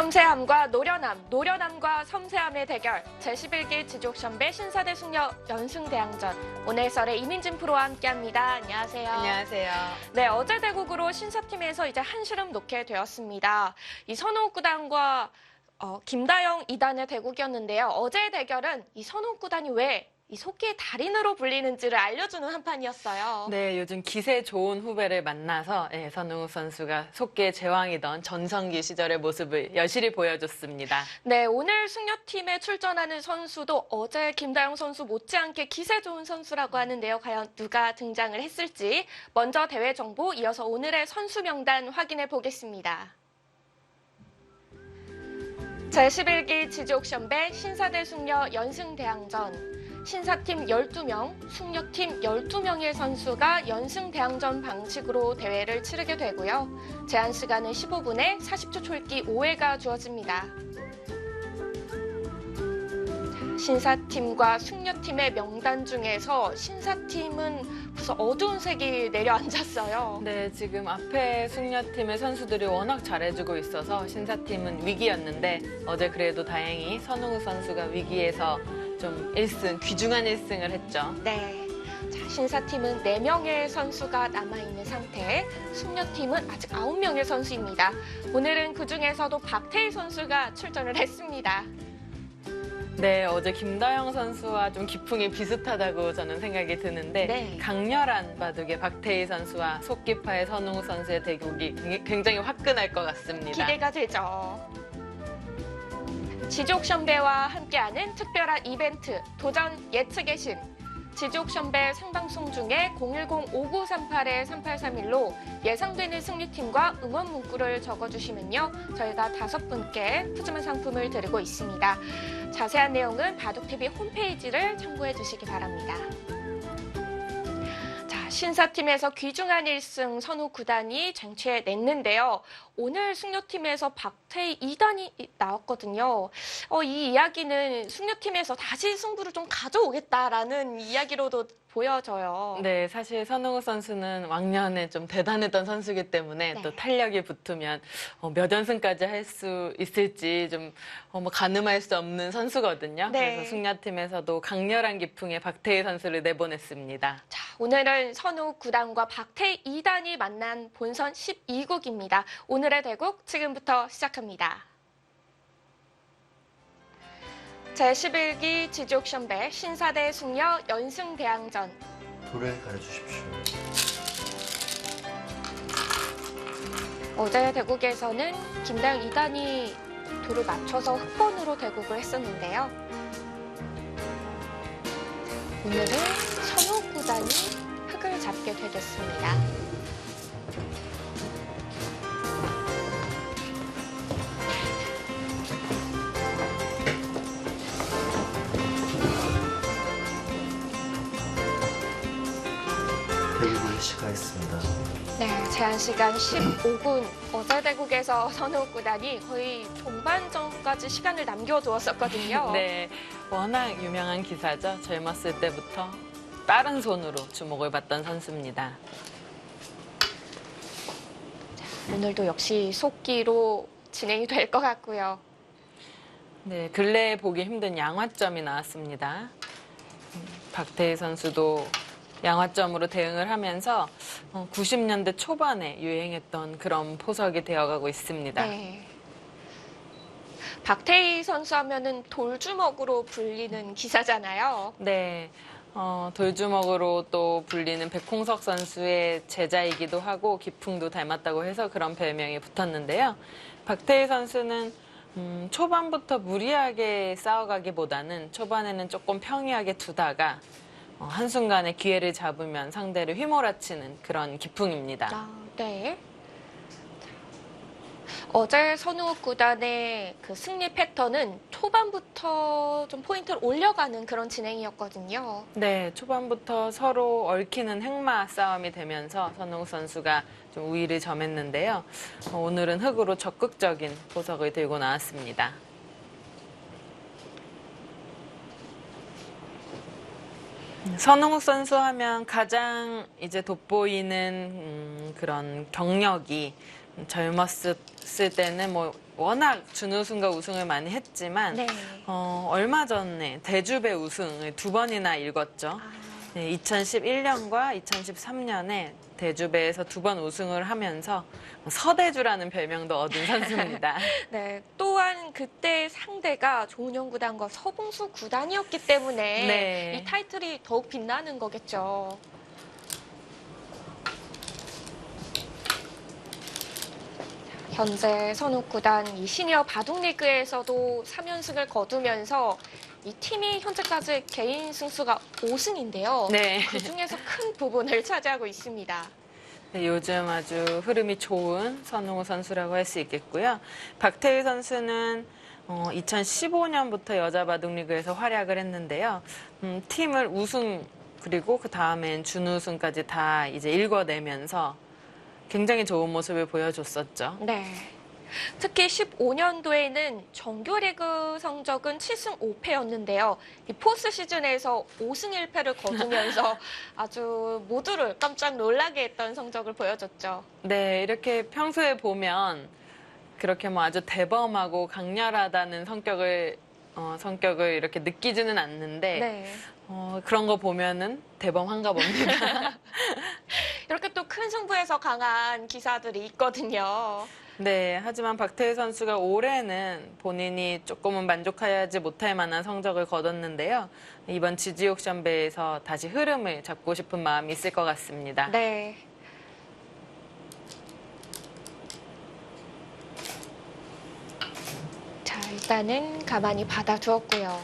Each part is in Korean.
섬세함과 노련함, 노련함과 섬세함의 대결, 제11기 지족션배 신사대 숙녀 연승대항전. 오늘 썰의 이민진 프로와 함께합니다. 안녕하세요. 안녕하세요. 네, 어제 대국으로 신사팀에서 이제 한시름 놓게 되었습니다. 이 선호 구단과 김다영 2단의 대국이었는데요. 어제의 대결은 이 선호 구단이 왜 이 속기의 달인으로 불리는지를 알려주는 한판이었어요. 네, 요즘 기세 좋은 후배를 만나서 선웅 선수가 속기의 제왕이던 전성기 시절의 모습을 여실히 보여줬습니다. 네, 오늘 숙녀팀에 출전하는 선수도 어제 김다영 선수 못지않게 기세 좋은 선수라고 하는데요. 과연 누가 등장을 했을지 먼저 대회 정보, 이어서 오늘의 선수 명단 확인해 보겠습니다. 제11기 지족션배 신사대 숙녀 연승대항전. 신사팀 12명, 숙녀팀 12명의 선수가 연승대항전 방식으로 대회를 치르게 되고요. 제한 시간은 15분에 40초 촐기 5회가 주어집니다. 신사팀과 숙녀팀의 명단 중에서 신사팀은 벌써 어두운 색이 내려앉았어요. 네, 지금 앞에 숙녀팀의 선수들이 워낙 잘해주고 있어서 신사팀은 위기였는데 어제 그래도 다행히 선웅 선수가 위기에서 좀 1승, 귀중한 1승을 했죠. 네. 자, 신사팀은 4명의 선수가 남아있는 상태, 숙녀팀은 아직 9명의 선수입니다. 오늘은 그중에서도 박태희 선수가 출전을 했습니다. 네, 어제 김다영 선수와 좀 기풍이 비슷하다고 저는 생각이 드는데 네. 강렬한 바둑의 박태희 선수와 속기파의 선웅 선수의 대국이 굉장히 화끈할 것 같습니다. 기대가 되죠. 지족션배와 함께하는 특별한 이벤트, 도전 예측의 신. 지족션배 생방송 중에 010-5938-3831로 예상되는 승리팀과 응원 문구를 적어주시면요. 저희가 5분께 푸짐한 상품을 드리고 있습니다. 자세한 내용은 바둑TV 홈페이지를 참고해 주시기 바랍니다. 자, 신사팀에서 귀중한 1승 선우 9단이 쟁취해냈는데요. 오늘 숙녀팀에서 박태희 2단이 나왔거든요. 이 이야기는 숙녀팀에서 다시 승부를 좀 가져오겠다라는 이야기로도 보여져요. 네, 사실 선웅 선수는 왕년에 좀 대단했던 선수이기 때문에 네. 또 탄력이 붙으면 몇 연승까지 할 수 있을지 좀 가늠할 수 없는 선수거든요. 네. 그래서 숙녀팀에서도 강렬한 기풍의 박태희 선수를 내보냈습니다. 자, 오늘은 선우 9단과 박태희 2단이 만난 본선 12국입니다. 오늘의 대국 지금부터 시작합니다. 제11기 지족션배 신사대 숙녀 연승대항전. 돌을 가려주십시오. 어제 대국에서는 김다영 2단이 돌을 맞춰서 흑번으로 대국을 했었는데요. 오늘은 선우 9단이 흑을 잡게 되겠습니다. 대국을 시가했습니다. 네, 제한 시간 15분. 어제 대국에서 선우 9단이 거의 종반전까지 시간을 남겨두었었거든요. 네, 워낙 유명한 기사죠. 젊었을 때부터 빠른 손으로 주목을 받던 선수입니다. 오늘도 역시 속기로 진행이 될 것 같고요. 네, 근래에 보기 힘든 양화점이 나왔습니다. 박태희 선수도 양화점으로 대응을 하면서 90년대 초반에 유행했던 그런 포석이 되어가고 있습니다. 네. 박태희 선수 하면은 돌주먹으로 불리는 기사잖아요. 네, 돌주먹으로 또 불리는 백홍석 선수의 제자이기도 하고 기풍도 닮았다고 해서 그런 별명이 붙었는데요. 박태희 선수는 초반부터 무리하게 싸워가기보다는 초반에는 조금 평이하게 두다가 한순간에 기회를 잡으면 상대를 휘몰아치는 그런 기풍입니다. 네. 어제 선우 9단의 그 승리 패턴은 초반부터 좀 포인트를 올려가는 그런 진행이었거든요. 네, 초반부터 서로 얽히는 행마 싸움이 되면서 선웅 선수가 좀 우위를 점했는데요. 오늘은 흑으로 적극적인 포석을 들고 나왔습니다. 선웅 선수 하면 가장 이제 돋보이는 그런 경력이 젊었을 때는 뭐 워낙 준우승과 우승을 많이 했지만 네. 얼마 전에 대주배 우승을 2번이나 일궜죠. 아, 네, 2011년과 2013년에 대주배에서 2번 우승을 하면서 서대주라는 별명도 얻은 선수입니다. 네. 또한 그때 상대가 조은영 구단과 서봉수 구단이었기 때문에 네. 이 타이틀이 더욱 빛나는 거겠죠. 현재 선욱 구단 이 시니어 바둑리그에서도 3연승을 거두면서 이 팀이 현재까지 개인 승수가 5승인데요. 네. 그 중에서 큰 부분을 차지하고 있습니다. 네, 요즘 아주 흐름이 좋은 선웅우 선수라고 할 수 있겠고요. 박태희 선수는 2015년부터 여자 바둑리그에서 활약을 했는데요. 팀을 우승 그리고 그 다음엔 준우승까지 다 이제 읽어내면서 굉장히 좋은 모습을 보여줬었죠. 네. 특히 15년도에는 정규리그 성적은 7승 5패였는데요. 이 포스 시즌에서 5승 1패를 거두면서 아주 모두를 깜짝 놀라게 했던 성적을 보여줬죠. 네, 이렇게 평소에 보면 그렇게 뭐 아주 대범하고 강렬하다는 성격을 이렇게 느끼지는 않는데 네. 그런 거 보면은 대범한가 봅니다. 이렇게 또 큰 승부에서 강한 기사들이 있거든요. 네, 하지만 박태희 선수가 올해는 본인이 조금은 만족하지 못할 만한 성적을 거뒀는데요. 이번 지지 옥션배에서 다시 흐름을 잡고 싶은 마음이 있을 것 같습니다. 네. 자, 일단은 가만히 받아두었고요.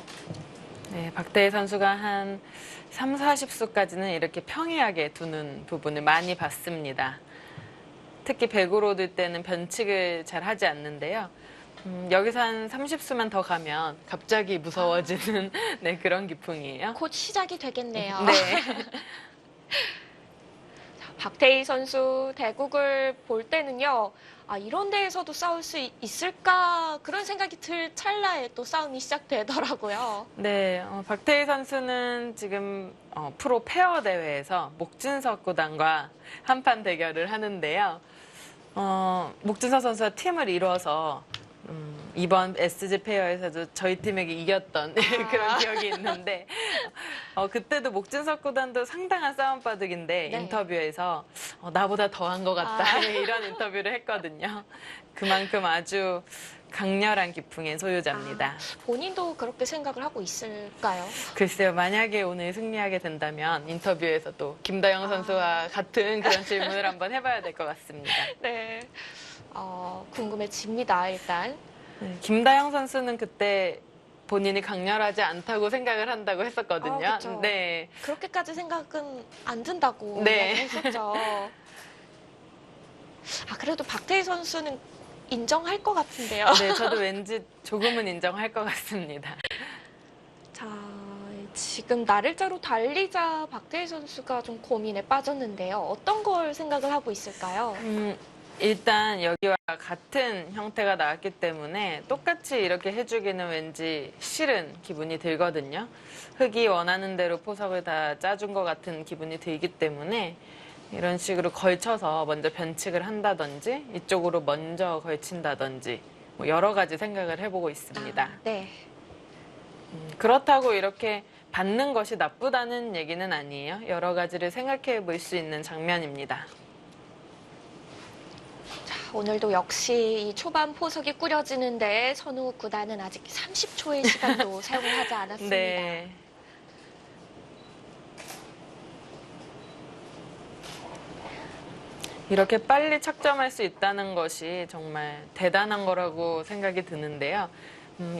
네, 박태희 선수가 한 3, 40수까지는 이렇게 평이하게 두는 부분을 많이 봤습니다. 특히 100으로 들 때는 변칙을 잘 하지 않는데요. 여기서 한 30수만 더 가면 갑자기 무서워지는 네, 그런 기풍이에요. 곧 시작이 되겠네요. 네. 박태희 선수 대국을 볼 때는요, 아, 이런 데에서도 싸울 수 있을까? 그런 생각이 들 찰나에 또 싸움이 시작되더라고요. 네, 박태희 선수는 지금 프로 페어 대회에서 목진석 구단과 한판 대결을 하는데요. 목진석 선수가 팀을 이뤄서 이번 SG 페어에서도 저희 팀에게 이겼던 그런 기억이 있는데 그때도 목진석 구단도 상당한 싸움바둑인데 네. 인터뷰에서 나보다 더한 것 같다 이런 인터뷰를 했거든요. 그만큼 아주 강렬한 기풍의 소유자입니다. 본인도 그렇게 생각을 하고 있을까요? 글쎄요, 만약에 오늘 승리하게 된다면 인터뷰에서 또 김다영 선수와 같은 그런 질문을 한번 해봐야 될 것 같습니다. 네. 궁금해집니다, 일단. 네, 김다영 선수는 그때 본인이 강렬하지 않다고 생각을 한다고 했었거든요. 그쵸. 네. 그렇게까지 생각은 안 든다고 네. 이야기했었죠. 그래도 박태희 선수는 인정할 것 같은데요. 네, 저도 왠지 조금은 인정할 것 같습니다. 자, 지금 나를자로 달리자 박태희 선수가 좀 고민에 빠졌는데요. 어떤 걸 생각을 하고 있을까요? 일단 여기와 같은 형태가 나왔기 때문에 똑같이 이렇게 해주기는 왠지 싫은 기분이 들거든요. 흙이 원하는 대로 포석을 다 짜준 것 같은 기분이 들기 때문에 이런 식으로 걸쳐서 먼저 변칙을 한다든지 이쪽으로 먼저 걸친다든지 뭐 여러 가지 생각을 해보고 있습니다. 네. 그렇다고 이렇게 받는 것이 나쁘다는 얘기는 아니에요. 여러 가지를 생각해 볼 수 있는 장면입니다. 자, 오늘도 역시 이 초반 포석이 꾸려지는데 선우 구단은 아직 30초의 시간도 사용을 하지 않았습니다. 네. 이렇게 빨리 착점할 수 있다는 것이 정말 대단한 거라고 생각이 드는데요.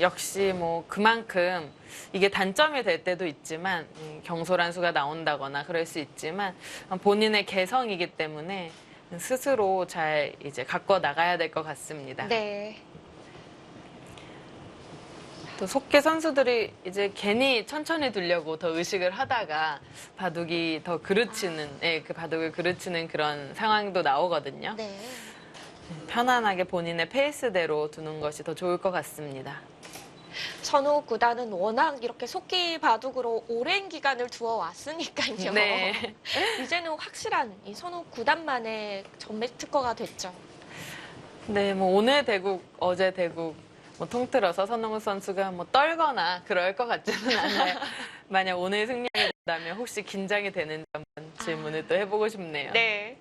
역시 뭐 그만큼 이게 단점이 될 때도 있지만 경솔한 수가 나온다거나 그럴 수 있지만 본인의 개성이기 때문에 스스로 잘 이제 갖고 나가야 될 것 같습니다. 네. 또 속계 선수들이 이제 괜히 천천히 두려고 더 의식을 하다가 바둑이 더 그르치는, 그 바둑을 그르치는 그런 상황도 나오거든요. 네. 편안하게 본인의 페이스대로 두는 것이 더 좋을 것 같습니다. 선우 구단은 워낙 이렇게 속기 바둑으로 오랜 기간을 두어 왔으니까요. 네. 이제는 확실한 이 선우 구단만의 전매 특허가 됐죠. 네, 뭐 오늘 대국, 어제 대국 뭐 통틀어서 선홍우 선수가 뭐 떨거나 그럴 것 같지는 않아요. 만약 오늘 승리하게 된다면 혹시 긴장이 되는지 한번 질문을 또 해보고 싶네요. 네.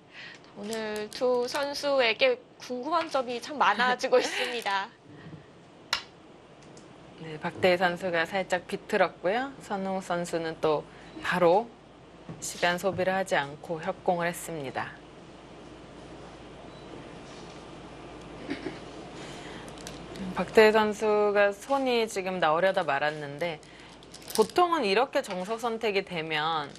오늘 두 선수에게 궁금한 점이 참 많아지고 있습니다. 네, 박대희 선수가 살짝 비틀었고요. 선홍우 선수는 또 바로 시간 소비를 하지 않고 협공을 했습니다. 박대희 선수가 손이 지금 나오려다 말았는데 보통은 이렇게 정석 선택이 되면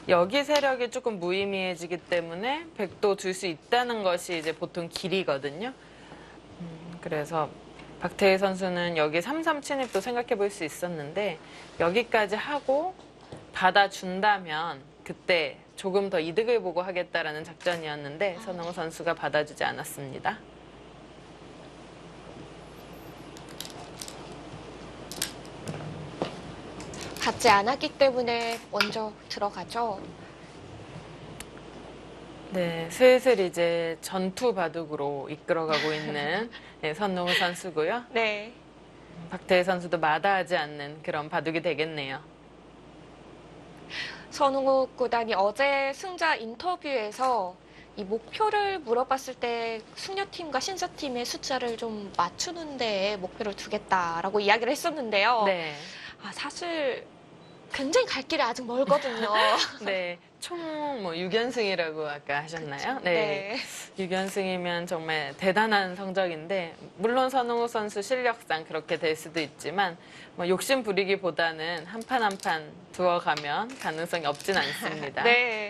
여기 세력이 조금 무의미해지기 때문에 백도 줄 수 있다는 것이 이제 보통 길이거든요. 그래서 박태희 선수는 여기 3-3 침입도 생각해 볼 수 있었는데 여기까지 하고 받아준다면 그때 조금 더 이득을 보고 하겠다라는 작전이었는데 선홍우 선수가 받아주지 않았습니다. 받지 않았기 때문에 먼저 들어가죠. 네, 슬슬 이제 전투 바둑으로 이끌어가고 있는 네, 선홍우 선수고요. 네. 박태희 선수도 마다하지 않는 그런 바둑이 되겠네요. 선웅우 구단이 어제 승자 인터뷰에서 이 목표를 물어봤을 때 숙녀팀과 신사팀의 숫자를 좀 맞추는 데에 목표를 두겠다라고 이야기를 했었는데요. 네. 사실 굉장히 갈 길이 아직 멀거든요. 네, 총 뭐 6연승이라고 아까 하셨나요? 그쵸? 네. 6연승이면 정말 대단한 성적인데 물론 선홍우 선수 실력상 그렇게 될 수도 있지만 뭐 욕심 부리기보다는 한 판 한 판 두어가면 가능성이 없진 않습니다. 네.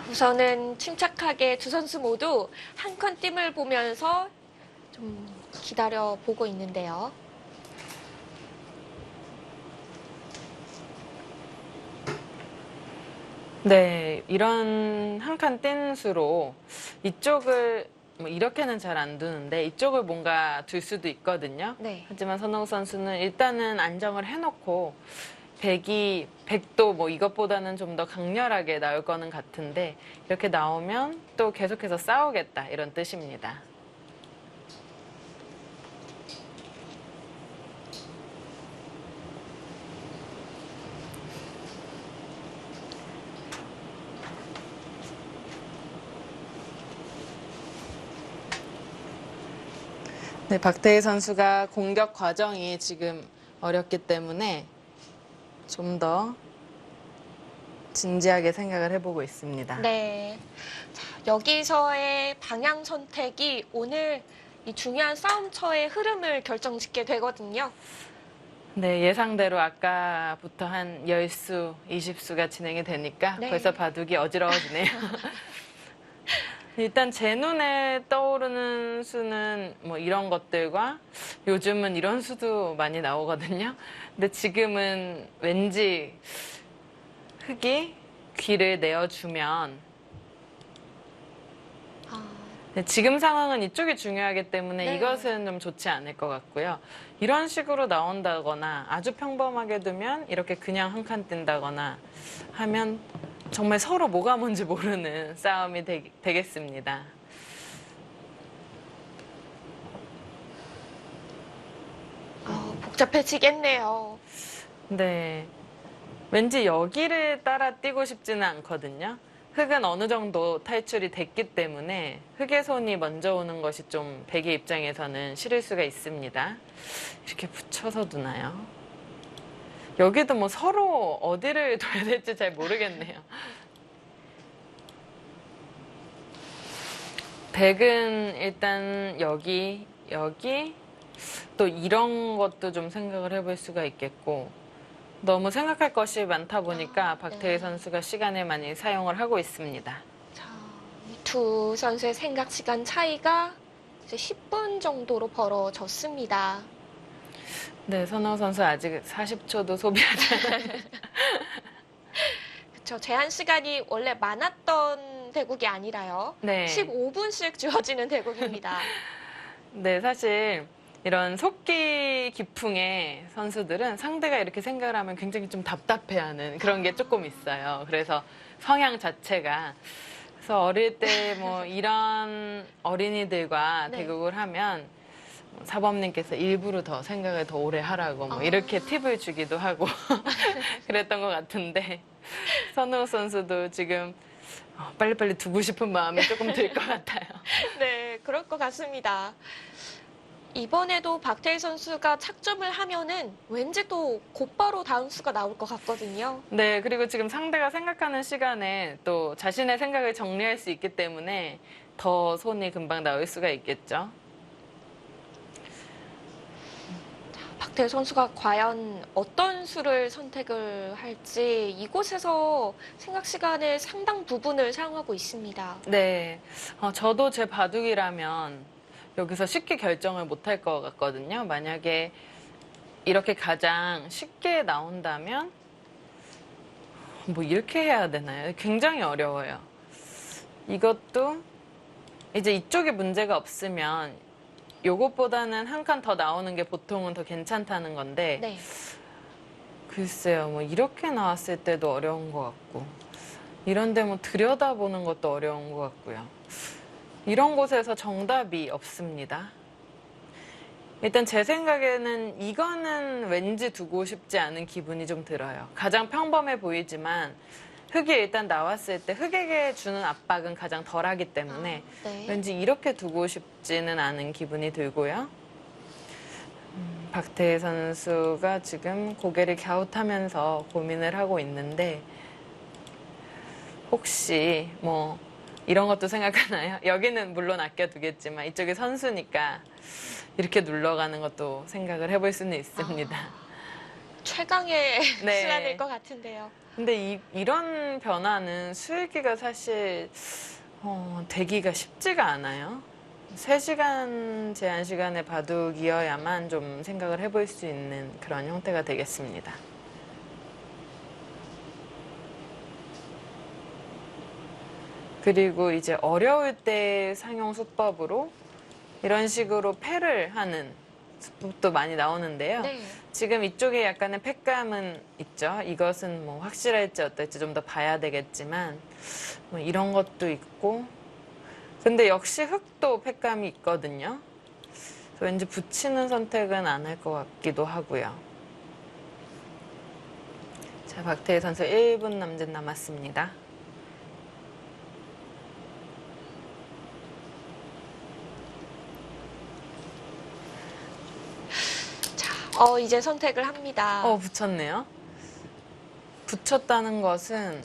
우선은 침착하게 두 선수 모두 한 칸 띵을 보면서 좀 기다려 보고 있는데요. 네, 이런 한 칸 뗀 수로 이쪽을 뭐 이렇게는 잘 안 두는데 이쪽을 뭔가 둘 수도 있거든요. 네. 하지만 선홍우 선수는 일단은 안정을 해놓고 백도 뭐 이것보다는 좀 더 강렬하게 나올 거는 같은데 이렇게 나오면 또 계속해서 싸우겠다 이런 뜻입니다. 네, 박태희 선수가 공격 과정이 지금 어렵기 때문에 좀 더 진지하게 생각을 해보고 있습니다. 네. 자, 여기서의 방향 선택이 오늘 이 중요한 싸움터의 흐름을 결정짓게 되거든요. 네, 예상대로 아까부터 한 10수, 20수가 진행이 되니까 네. 벌써 바둑이 어지러워지네요. 일단 제 눈에 떠오르는 수는 뭐 이런 것들과 요즘은 이런 수도 많이 나오거든요. 근데 지금은 왠지 흙이 귀를 내어주면 네, 지금 상황은 이쪽이 중요하기 때문에 네. 이것은 좀 좋지 않을 것 같고요. 이런 식으로 나온다거나 아주 평범하게 두면 이렇게 그냥 한 칸 뜬다거나 하면 정말 서로 뭐가 뭔지 모르는 싸움이 되겠습니다. 복잡해지겠네요. 네. 왠지 여기를 따라 뛰고 싶지는 않거든요. 흙은 어느 정도 탈출이 됐기 때문에 흙의 손이 먼저 오는 것이 좀 백의 입장에서는 싫을 수가 있습니다. 이렇게 붙여서 두나요? 여기도 뭐 서로 어디를 둬야 될지 잘 모르겠네요. 백은 일단 여기 또 이런 것도 좀 생각을 해볼 수가 있겠고 너무 생각할 것이 많다 보니까 박태희 네. 선수가 시간을 많이 사용을 하고 있습니다. 자, 이 두 선수의 생각 시간 차이가 이제 10분 정도로 벌어졌습니다. 네, 선홍우 선수 아직 40초도 소비하지 않았는데 그렇죠. 제한 시간이 원래 많았던 대국이 아니라요. 네. 15분씩 주어지는 대국입니다. 네, 사실 이런 속기 기풍의 선수들은 상대가 이렇게 생각을 하면 굉장히 좀 답답해하는 그런 게 조금 있어요. 그래서 성향 자체가. 그래서 어릴 때 뭐 이런 어린이들과 네. 대국을 하면 사범님께서 일부러 더 생각을 더 오래 하라고 뭐 이렇게 팁을 주기도 하고 그랬던 것 같은데 선우 선수도 지금 빨리빨리 두고 싶은 마음이 조금 들 것 같아요. 네, 그럴 것 같습니다. 이번에도 박태희 선수가 착점을 하면은 왠지 또 곧바로 다음 수가 나올 것 같거든요. 네, 그리고 지금 상대가 생각하는 시간에 또 자신의 생각을 정리할 수 있기 때문에 더 손이 금방 나올 수가 있겠죠. 박태희 선수가 과연 어떤 수를 선택을 할지 이곳에서 생각 시간의 상당 부분을 사용하고 있습니다. 네, 저도 제 바둑이라면 여기서 쉽게 결정을 못 할 것 같거든요. 만약에 이렇게 가장 쉽게 나온다면 뭐 이렇게 해야 되나요? 굉장히 어려워요. 이것도 이제 이쪽에 문제가 없으면 요것보다는 한 칸 더 나오는 게 보통은 더 괜찮다는 건데 네. 글쎄요, 뭐 이렇게 나왔을 때도 어려운 것 같고 이런데 뭐 들여다보는 것도 어려운 것 같고요. 이런 곳에서 정답이 없습니다. 일단 제 생각에는 이거는 왠지 두고 싶지 않은 기분이 좀 들어요. 가장 평범해 보이지만 흙이 일단 나왔을 때 흙에게 주는 압박은 가장 덜하기 때문에 네. 왠지 이렇게 두고 싶지는 않은 기분이 들고요. 박태희 선수가 지금 고개를 갸웃하면서 고민을 하고 있는데 혹시 뭐 이런 것도 생각하나요? 여기는 물론 아껴두겠지만 이쪽이 선수니까 이렇게 눌러가는 것도 생각을 해볼 수는 있습니다. 최강의 네. 시간일 것 같은데요. 근데 이런 변화는 수일기가 사실 되기가 쉽지가 않아요. 3시간 제한 시간의 바둑이어야만 좀 생각을 해볼 수 있는 그런 형태가 되겠습니다. 그리고 이제 어려울 때 상용 수법으로 이런 식으로 패를 하는 수법도 많이 나오는데요. 네. 지금 이쪽에 약간의 패감은 있죠. 이것은 뭐 확실할지 어떨지 좀 더 봐야 되겠지만 뭐 이런 것도 있고 근데 역시 흙도 패감이 있거든요. 그래서 왠지 붙이는 선택은 안 할 것 같기도 하고요. 자, 박태희 선수 1분 남짓 남았습니다. 이제 선택을 합니다. 붙였네요. 붙였다는 것은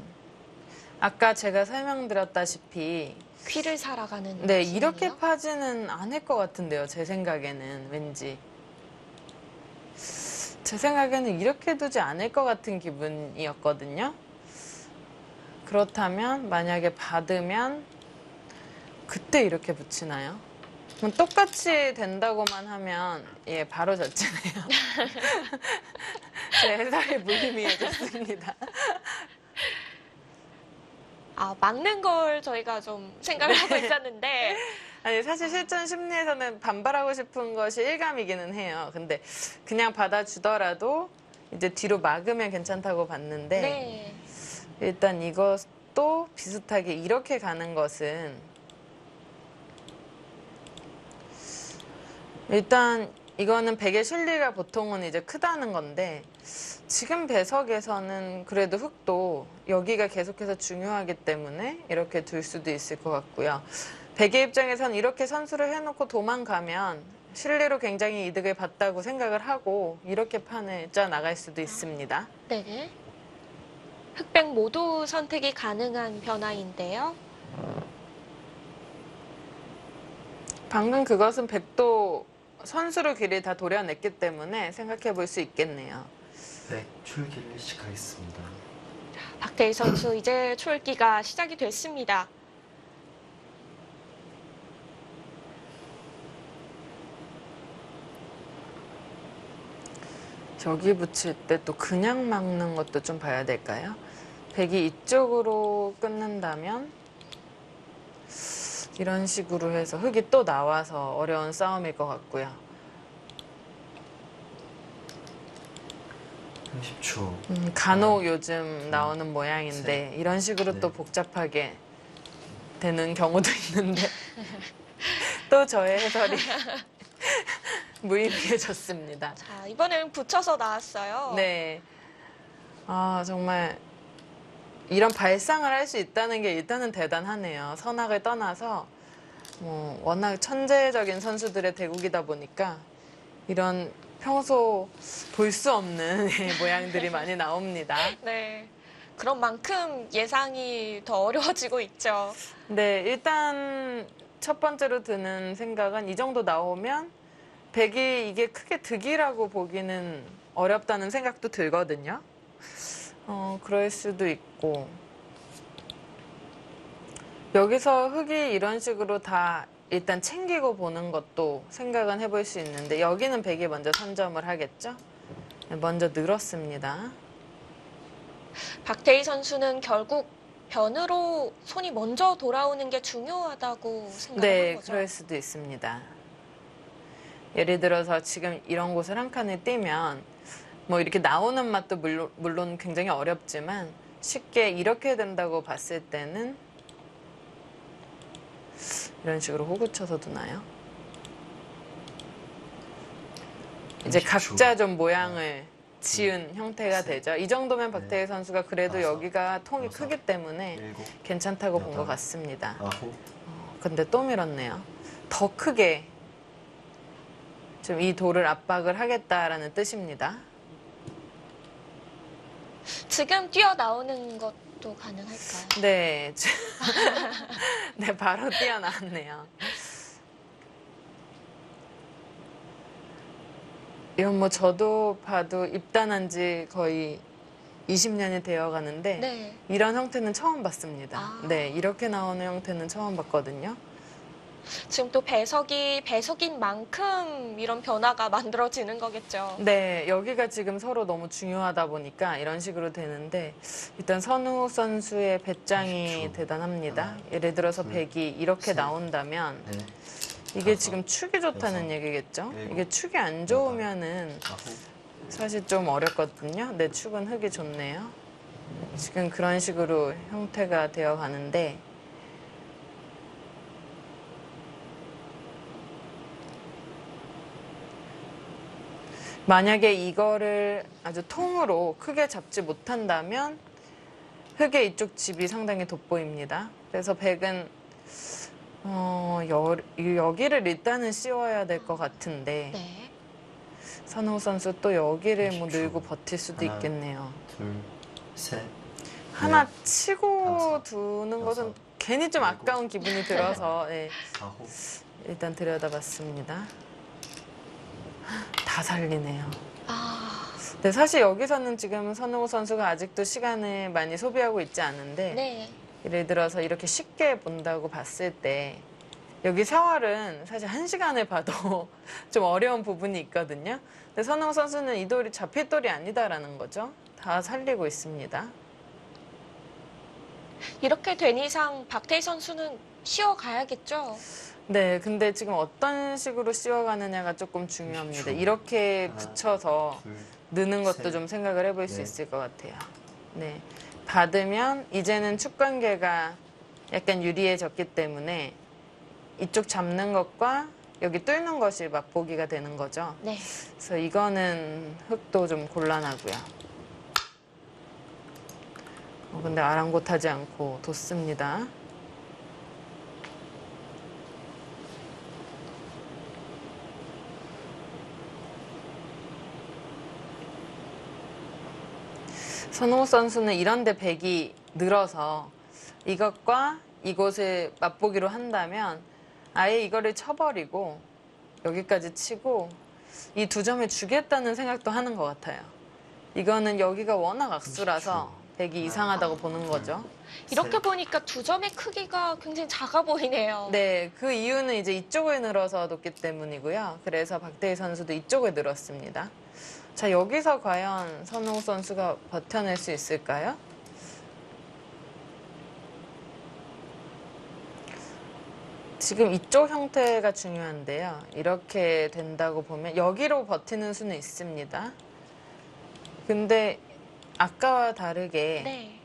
아까 제가 설명드렸다시피 귀를 살아가는. 네, 기분이요? 이렇게 파지는 않을 것 같은데요. 제 생각에는 왠지. 제 생각에는 이렇게 두지 않을 것 같은 기분이었거든요. 그렇다면 만약에 받으면 그때 이렇게 붙이나요? 그럼 똑같이 된다고만 하면 바로 졌잖아요. 제 해설이 무의미해졌습니다. 막는 걸 저희가 좀 생각을 하고 있었는데. 아니 사실 실전 심리에서는 반발하고 싶은 것이 일감이기는 해요. 근데 그냥 받아주더라도 이제 뒤로 막으면 괜찮다고 봤는데 네. 일단 이것도 비슷하게 이렇게 가는 것은 일단 이거는 백의 실리가 보통은 이제 크다는 건데 지금 배석에서는 그래도 흙도 여기가 계속해서 중요하기 때문에 이렇게 둘 수도 있을 것 같고요. 백의 입장에서는 이렇게 선수를 해놓고 도망가면 실리로 굉장히 이득을 봤다고 생각을 하고 이렇게 판을 짜 나갈 수도 있습니다. 네. 흑백 모두 선택이 가능한 변화인데요. 방금 그것은 백도 선수를 길이 다 도려냈기 때문에 생각해 볼 수 있겠네요. 네, 출기를 시작하겠습니다. 박태희 선수 이제 초읽기가 시작이 됐습니다. 저기 붙일 때 또 그냥 막는 것도 좀 봐야 될까요? 백이 이쪽으로 끊는다면 이런 식으로 해서 흙이 또 나와서 어려운 싸움일 것 같고요. 30초. 간혹 요즘 나오는 모양인데 이런 식으로 네. 또 복잡하게 되는 경우도 있는데 또 저의 해설이 무의미해졌습니다. 자, 이번에는 붙여서 나왔어요. 네. 아, 정말 이런 발상을 할 수 있다는 게 일단은 대단하네요. 선악을 떠나서 워낙 천재적인 선수들의 대국이다 보니까 이런 평소 볼 수 없는 모양들이 많이 나옵니다. 네. 그런 만큼 예상이 더 어려워지고 있죠. 네, 일단 첫 번째로 드는 생각은 이 정도 나오면 백이 이게 크게 득이라고 보기는 어렵다는 생각도 들거든요. 그럴 수도 있고 여기서 흑이 이런 식으로 다 일단 챙기고 보는 것도 생각은 해볼 수 있는데 여기는 백이 먼저 선점을 하겠죠? 네, 먼저 늘었습니다. 박태희 선수는 결국 변으로 손이 먼저 돌아오는 게 중요하다고 생각하는 네, 거죠. 그럴 수도 있습니다. 예를 들어서 지금 이런 곳을 한 칸을 띄면 뭐 이렇게 나오는 맛도 물론 굉장히 어렵지만 쉽게 이렇게 된다고 봤을 때는 이런 식으로 호구 쳐서 두나요? 이제 30초. 각자 좀 모양을 지은 형태가 셋. 되죠. 이 정도면 네. 박태희 선수가 그래도 다섯. 여기가 통이 여섯. 크기 때문에 7, 괜찮다고 본 것 여덟. 같습니다. 9. 근데 또 밀었네요. 더 크게 좀 이 돌을 압박을 하겠다라는 뜻입니다. 지금 뛰어나오는 것도 가능할까요? 네, 네 바로 뛰어나왔네요. 이건 뭐 저도 봐도 입단한 지 거의 20년이 되어 가는데 네. 이런 형태는 처음 봤습니다. 아. 네, 이렇게 나오는 형태는 처음 봤거든요. 지금 또 배석인 만큼 이런 변화가 만들어지는 거겠죠. 네, 여기가 지금 서로 너무 중요하다 보니까 이런 식으로 되는데 일단 선우 선수의 배짱이 30초. 대단합니다. 하나, 예를 들어서 둘, 백이 이렇게 셋. 나온다면 네. 이게 다섯, 지금 축이 좋다는 여섯, 얘기겠죠? 일곱, 이게 축이 안 좋으면은 9. 사실 좀 어렵거든요. 내 축은 흙이 좋네요. 지금 그런 식으로 형태가 되어 가는데 만약에 이거를 아주 통으로 크게 잡지 못한다면 흙의 이쪽 집이 상당히 돋보입니다. 그래서 백은 여기를 일단은 씌워야 될 것 같은데 네. 선호 선수 또 여기를 뭐 30초. 늘고 버틸 수도 하나, 있겠네요. 둘, 셋. 하나 넷, 치고 다섯, 두는 것은 여섯, 괜히 좀 일곱, 아까운 기분이 들어서 네, 9. 일단 들여다봤습니다. 다 살리네요. 아, 네, 사실 여기서는 지금 선우 선수가 아직도 시간을 많이 소비하고 있지 않은데 네. 예를 들어서 이렇게 쉽게 본다고 봤을 때 여기 세월은 사실 1시간을 봐도 좀 어려운 부분이 있거든요. 근데 선우 선수는 이 돌이 잡힐 돌이 아니다라는 거죠. 다 살리고 있습니다. 이렇게 된 이상 박태희 선수는 쉬어가야겠죠. 네, 근데 지금 어떤 식으로 씌워가느냐가 조금 중요합니다. 30초. 이렇게 하나, 붙여서 둘, 느는 것도 셋. 좀 생각을 해볼 수 넷. 있을 것 같아요. 네, 받으면 이제는 축 관계가 약간 유리해졌기 때문에 이쪽 잡는 것과 여기 뚫는 것이 맛보기가 되는 거죠. 네. 그래서 이거는 흙도 좀 곤란하고요. 근데 아랑곳하지 않고 뒀습니다. 선호 선수는 이런데 백이 늘어서 이것과 이곳을 맛보기로 한다면 아예 이거를 쳐버리고 여기까지 치고 이 2점을 주겠다는 생각도 하는 것 같아요. 이거는 여기가 워낙 악수라서 백이 이상하다고 보는 거죠. 이렇게 셋. 보니까 2점의 크기가 굉장히 작아 보이네요. 네, 그 이유는 이제 이쪽을 늘어서 뒀기 때문이고요. 그래서 박태희 선수도 이쪽을 늘었습니다. 자, 여기서 과연 선호 선수가 버텨낼 수 있을까요? 지금 이쪽 형태가 중요한데요. 이렇게 된다고 보면 여기로 버티는 수는 있습니다. 근데 아까와 다르게 네.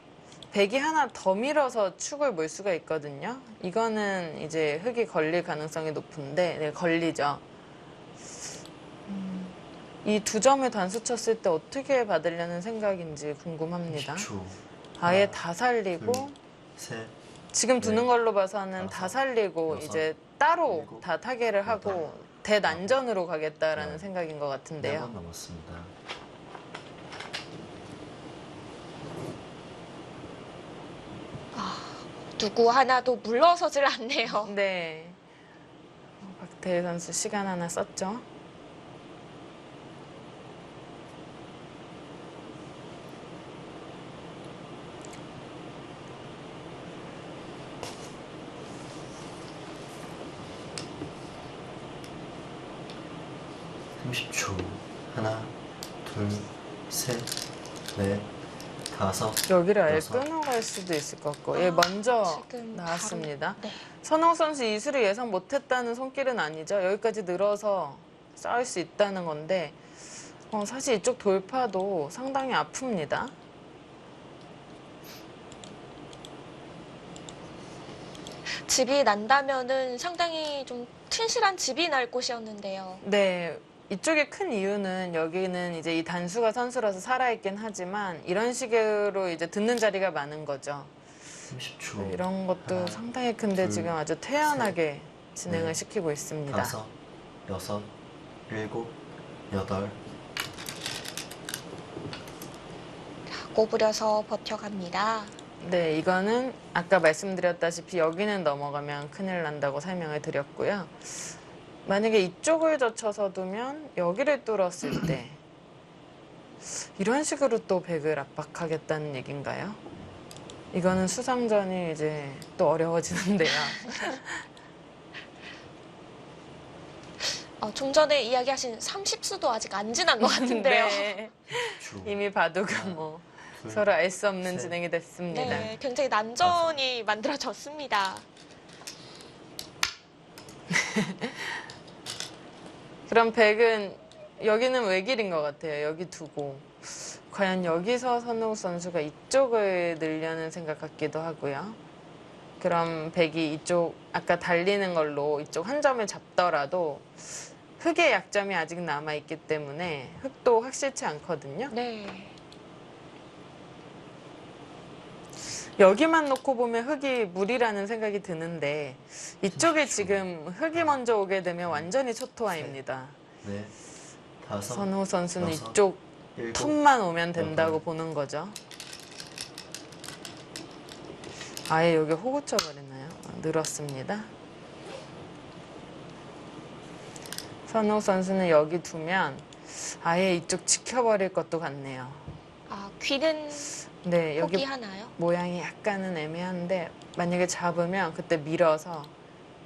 백이 하나 더 밀어서 축을 물 수가 있거든요. 이거는 이제 흙이 걸릴 가능성이 높은데, 네, 걸리죠. 이 두 점을 단수 쳤을 때 어떻게 받으려는 생각인지 궁금합니다. 30초. 아예 하나, 다 살리고, 둘, 셋, 지금 두는 넷, 걸로 봐서는 다 다섯, 살리고, 여섯, 이제 따로 일곱, 다 타개를 하고, 대난전으로 가겠다라는 열, 생각인 것 같은데요. 4번 남았습니다. 누구 하나도 물러서질 않네요. 네. 박태일 선수 시간 하나 썼죠. 삼십 초. 하나, 둘, 셋, 넷, 다섯. 여기를 아예 여섯. 끊어갈 수도 있을 것 같고. 예, 먼저 지금 나왔습니다. 바로, 네. 선홍 선수 이수를 예상 못했다는 손길은 아니죠. 여기까지 늘어서 싸울 수 있다는 건데 사실 이쪽 돌파도 상당히 아픕니다. 집이 난다면은 상당히 좀 튼실한 집이 날 곳이었는데요. 네, 이쪽에 큰 이유는 여기는 이제 이 단수가 선수라서 살아있긴 하지만 이런 식으로 이제 듣는 자리가 많은 거죠. 30초. 이런 것도 하나, 상당히 큰데 둘, 지금 아주 태연하게 진행을 넷, 시키고 있습니다. 다섯, 여섯, 일곱, 여덟. 꼬부려서 버텨갑니다. 네, 이거는 아까 말씀드렸다시피 여기는 넘어가면 큰일 난다고 설명을 드렸고요. 만약에 이쪽을 젖혀서 두면 여기를 뚫었을 때 이런 식으로 또 백을 압박하겠다는 얘기인가요? 이거는 수상전이 이제 또 어려워지는데요. 좀 전에 이야기하신 30수도 아직 안 지난 것 같은데요. 네, 10초. 이미 바둑은 뭐 둘, 서로 알 수 없는 셋, 진행이 됐습니다. 네, 굉장히 난전이 만들어졌습니다. 그럼 백은 여기는 외길인 것 같아요. 여기 두고 과연 여기서 선우 선수가 이쪽을 늘려는 생각 같기도 하고요. 그럼 백이 이쪽 아까 달리는 걸로 이쪽 한 점을 잡더라도 흙의 약점이 아직 남아있기 때문에 흙도 확실치 않거든요. 네. 여기만 놓고 보면 흙이 무리라는 생각이 드는데 이쪽에 지금 흙이 먼저 오게 되면 완전히 초토화입니다. 넷, 다섯, 선우 선수는 여섯, 이쪽 일곱, 틈만 오면 된다고 여덟. 보는 거죠. 아예 여기 호구쳐 버리나요? 늘었습니다. 선우 선수는 여기 두면 아예 이쪽 지켜버릴 것도 같네요. 귀는 네, 여기 포기하나요? 모양이 약간은 애매한데 만약에 잡으면 그때 밀어서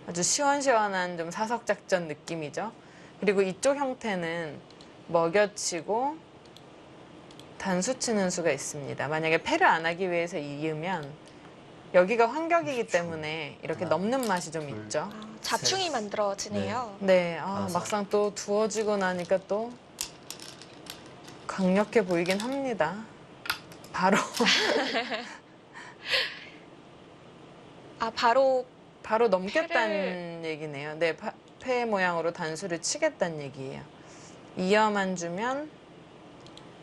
아주 시원시원한 좀 사석작전 느낌이죠. 그리고 이쪽 형태는 먹여치고 단수 치는 수가 있습니다. 만약에 패를 안 하기 위해서 이으면 여기가 환격이기 때문에 이렇게 하나, 넘는 맛이 좀 둘, 있죠. 자충이 셋, 만들어지네요. 네, 다섯. 막상 또 두어지고 나니까 또 강력해 보이긴 합니다. 바로 바로 넘겠다는 얘기네요. 네, 패 모양으로 단수를 치겠다는 얘기예요. 이어만 주면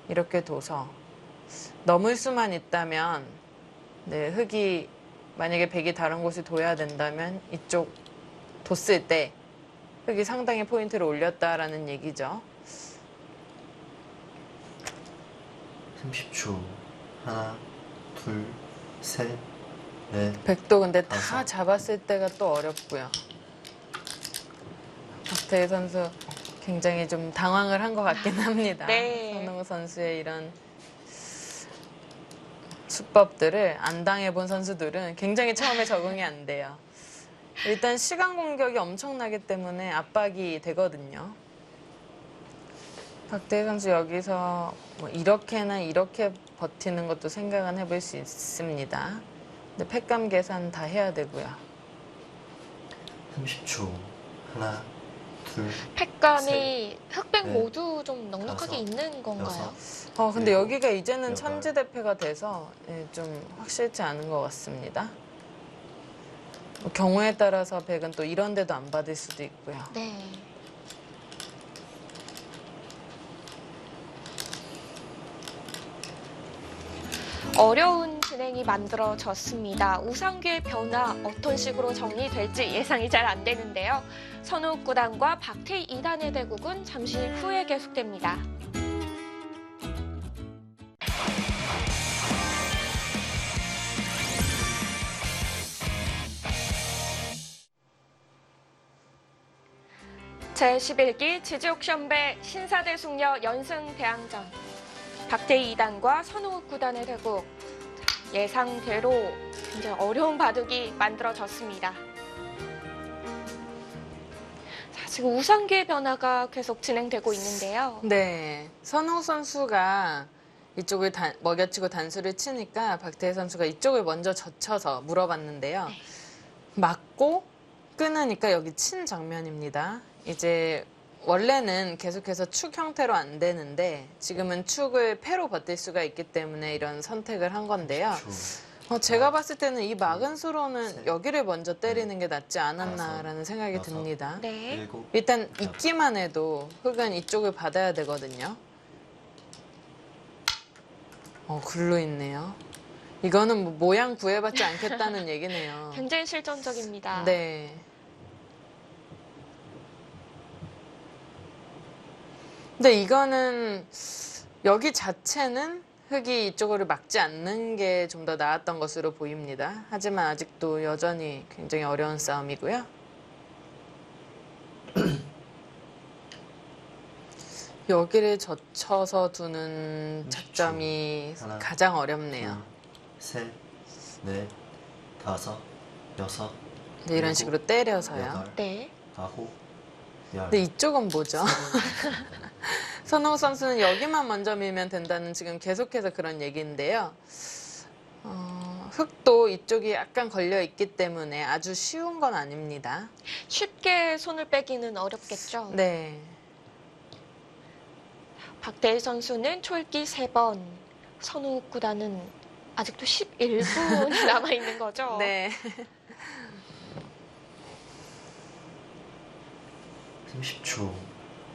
이렇게 둬서 넘을 수만 있다면 네, 흙이 만약에 백이 다른 곳에 둬야 된다면 이쪽 뒀을 때 흙이 상당히 포인트를 올렸다라는 얘기죠. 30초. 하나, 둘, 셋, 넷, 백도 근데 다 다섯. 잡았을 때가 또 어렵고요. 박태희 선수 굉장히 좀 당황을 한 것 같긴 합니다. 네. 선웅 선수의 이런 수법들을 안 당해본 선수들은 굉장히 처음에 적응이 안 돼요. 일단 시간 공격이 엄청나기 때문에 압박이 되거든요. 박태희 선수 여기서 뭐 이렇게나 이렇게 버티는 것도 생각은 해볼 수 있습니다. 근데 팩감 계산 다 해야 되고요. 30초. 하나, 둘, 팩감이 흑백 넷, 모두 좀 넉넉하게 다섯, 있는 건가요? 여섯, 근데 일곱, 여기가 이제는 여덟. 천지대패가 돼서 좀 확실치 않은 것 같습니다. 경우에 따라서 백은 또 이런 데도 안 받을 수도 있고요. 네. 어려운 진행이 만들어졌습니다. 우상규의 변화 어떤 식으로 정리될지 예상이 잘 안 되는데요. 선욱 구단과 박태희 2단의 대국은 잠시 후에 계속됩니다. 제11기 지지옥션배 신사대숙녀 연승 대항전. 박태희 2단과 선욱 9단의 대국. 예상대로 굉장히 어려운 바둑이 만들어졌습니다. 자, 지금 우상규의 변화가 계속 진행되고 있는데요. 네, 선호 선수가 이쪽을 먹여치고 단수를 치니까 박태희 선수가 이쪽을 먼저 젖혀서 물어봤는데요. 네. 맞고 끊으니까 여기 친 장면입니다. 이제 원래는 계속해서 축 형태로 안 되는데 지금은 축을 패로 버틸 수가 있기 때문에 이런 선택을 한 건데요. 10초, 제가 봤을 때는 이 막은 수로는 셋, 여기를 먼저 때리는 게 낫지 않았나라는 생각이 여섯, 듭니다. 네. 일곱, 일단 있기만 해도 흑은 이쪽을 받아야 되거든요. 글로 있네요. 이거는 뭐 모양 구애받지 않겠다는 얘기네요. 굉장히 실전적입니다. 네. 근데 이거는 여기 자체는 흑이 이쪽으로 막지 않는 게 좀 더 나았던 것으로 보입니다. 하지만 아직도 여전히 굉장히 어려운 싸움이고요. 여기를 젖혀서 두는 작점이 하나, 가장 어렵네요. 둘, 셋, 넷, 다섯, 여섯, 네, 이런 일곱, 식으로 때려서요. 여덟, 네. 아홉, 열. 근데 이쪽은 뭐죠? 선호 선수는 여기만 먼저 밀면 된다는 지금 계속해서 그런 얘기인데요. 흑도 이쪽이 약간 걸려 있기 때문에 아주 쉬운 건 아닙니다. 쉽게 손을 빼기는 어렵겠죠. 네. 박태희 선수는 초읽기 3번, 선욱 구단은 아직도 11분이 남아있는 거죠. 네. 30초.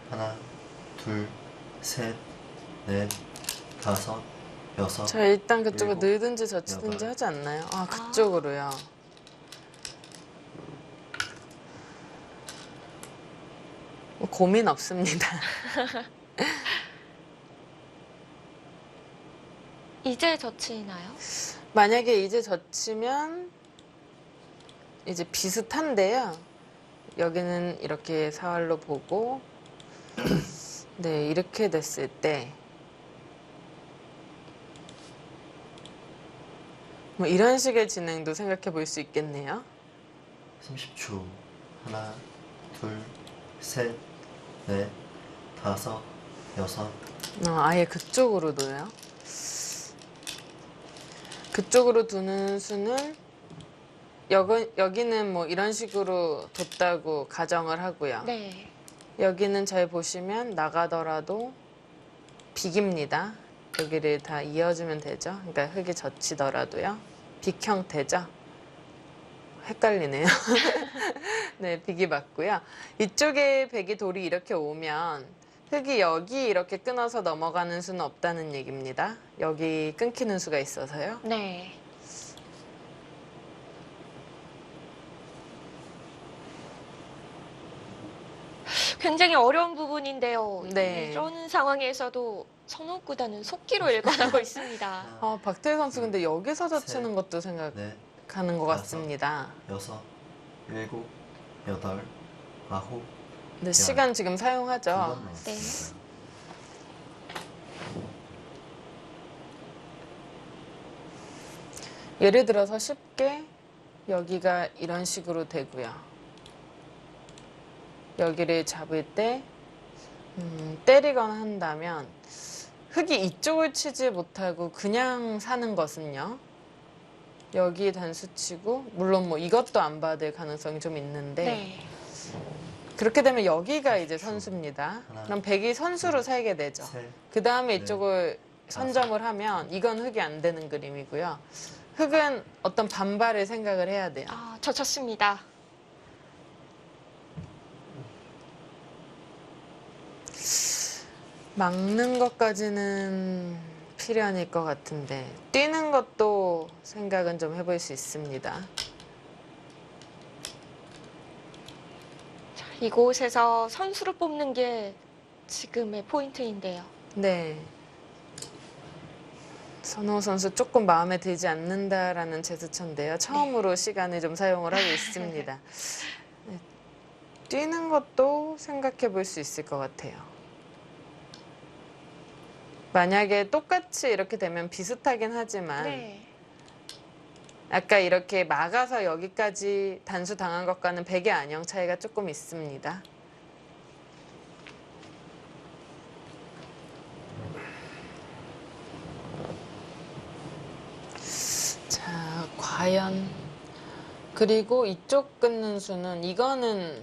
하나, 둘, 셋, 넷, 다섯, 여섯. 저 일단 그쪽을 일곱, 늘든지 젖히든지 여덟. 하지 않나요? 그쪽으로요. 고민 없습니다. 이제 젖히나요? 만약에 이제 젖히면 이제 비슷한데요. 여기는 이렇게 사활로 보고 네, 이렇게 됐을 때 뭐 이런 식의 진행도 생각해 볼 수 있겠네요. 30초. 하나, 둘, 셋, 넷, 다섯, 여섯. 아예 그쪽으로 둬요. 그쪽으로 두는 수는 여기는 뭐 이런 식으로 뒀다고 가정을 하고요. 네. 여기는 잘 보시면 나가더라도 빅입니다. 여기를 다 이어주면 되죠. 그러니까 흙이 젖히더라도요. 빅 형태죠. 헷갈리네요. 네, 빅이 맞고요. 이쪽에 백이 돌이 이렇게 오면 흙이 여기 이렇게 끊어서 넘어가는 수는 없다는 얘기입니다. 여기 끊기는 수가 있어서요. 네. 굉장히 어려운 부분인데요. 네. 음. 이런 상황에서도 선욱 구단은 속기로 일관하고 있습니다. 박태희 선수 근데 여기서 셋, 젖히는 것도 생각하는 넷, 것 다섯. 같습니다. 여섯, 일곱, 여덟, 아홉. 근데 시간 지금 두 번 사용하죠. 남았습니다. 예를 들어서 쉽게 여기가 이런 식으로 되고요. 여기를 잡을 때 때리거나 한다면 흙이 이쪽을 치지 못하고 그냥 사는 것은요. 여기 단수 치고 물론 뭐 이것도 안 받을 가능성이 좀 있는데 네. 그렇게 되면 여기가 이제 30초. 선수입니다. 하나, 그럼 백이 선수로 살게 되죠. 셋, 그 다음에 넷, 이쪽을 선점을 하면 이건 흙이 안 되는 그림이고요. 흙은 어떤 반발을 생각을 해야 돼요. 아, 젖혔습니다. 막는 것까지는 필연일 것 같은데 뛰는 것도 생각은 좀 해볼 수 있습니다. 자, 이곳에서 선수를 뽑는 게 지금의 포인트인데요. 네. 선호 선수 조금 마음에 들지 않는다라는 제스처인데요. 처음으로 시간을 좀 사용을 하고 있습니다. 네. 뛰는 것도 생각해 볼 수 있을 것 같아요. 만약에 똑같이 이렇게 되면 비슷하긴 하지만 네. 아까 이렇게 막아서 여기까지 단수 당한 것과는 백의 안형 차이가 조금 있습니다. 자, 과연 그리고 이쪽 끊는 수는 이거는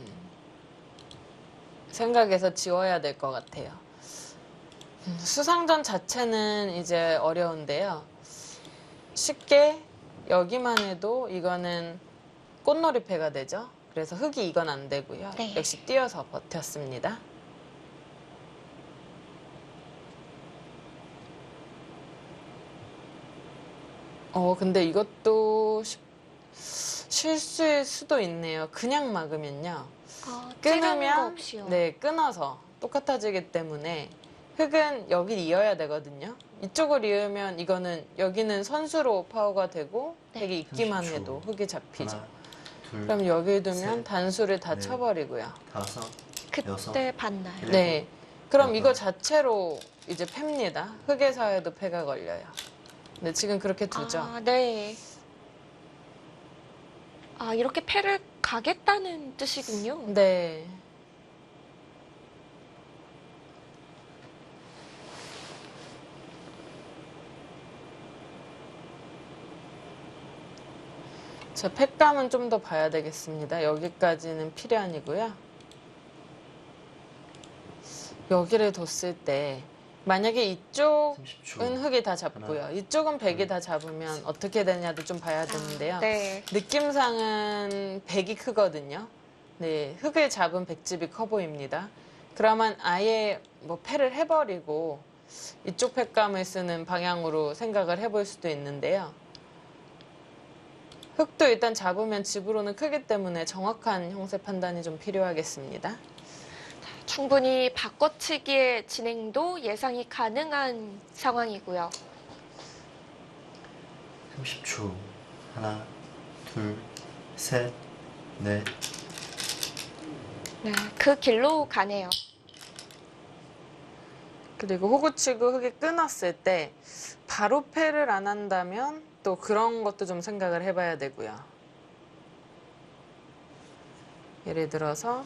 생각해서 지워야 될 것 같아요. 수상전 자체는 이제 어려운데요. 쉽게 여기만 해도 이거는 꽃놀이패가 되죠. 그래서 흙이 이건 안 되고요. 네. 역시 띄어서 버텼습니다. 근데 이것도 실수일 수도 있네요. 그냥 막으면요. 아, 찌르는 거 끊으면 없이요. 네, 끊어서 똑같아지기 때문에 흙은 여길 이어야 되거든요. 이쪽을 이으면 이거는 여기는 선수로 파워가 되고 네. 백이 있기만 30초. 해도 흙이 잡히죠. 하나, 둘, 그럼 여기 두면 셋, 단수를 다 넷, 쳐버리고요. 다섯, 여섯, 그때 봤나요? 일곱, 네. 그럼 이거 여덟. 자체로 이제 팹니다. 흙에서에도 패가 걸려요. 근데 지금 그렇게 두죠. 아, 네. 아, 이렇게 패를 가겠다는 뜻이군요. 네. 자, 팩감은 좀 더 봐야 되겠습니다. 여기까지는 필요한이고요. 여기를 뒀을 때 만약에 이쪽은 30초. 흙이 다 잡고요. 하나, 이쪽은 백이 둘, 다 잡으면 어떻게 되냐도 좀 봐야 되는데요. 아, 네. 느낌상은 백이 크거든요. 네, 흙을 잡은 백집이 커 보입니다. 그러면 아예 뭐 패를 해버리고 이쪽 팩감을 쓰는 방향으로 생각을 해볼 수도 있는데요. 흙도 일단 잡으면 집으로는 크기 때문에 정확한 형세 판단이 좀 필요하겠습니다. 충분히 바꿔치기의 진행도 예상이 가능한 상황이고요. 30초. 하나, 둘, 셋, 넷, 네, 그 길로 가네요. 그리고 호구치고 흙이 끊었을 때 바로 패를 안 한다면 또 그런 것도 좀 생각을 해봐야 되고요. 예를 들어서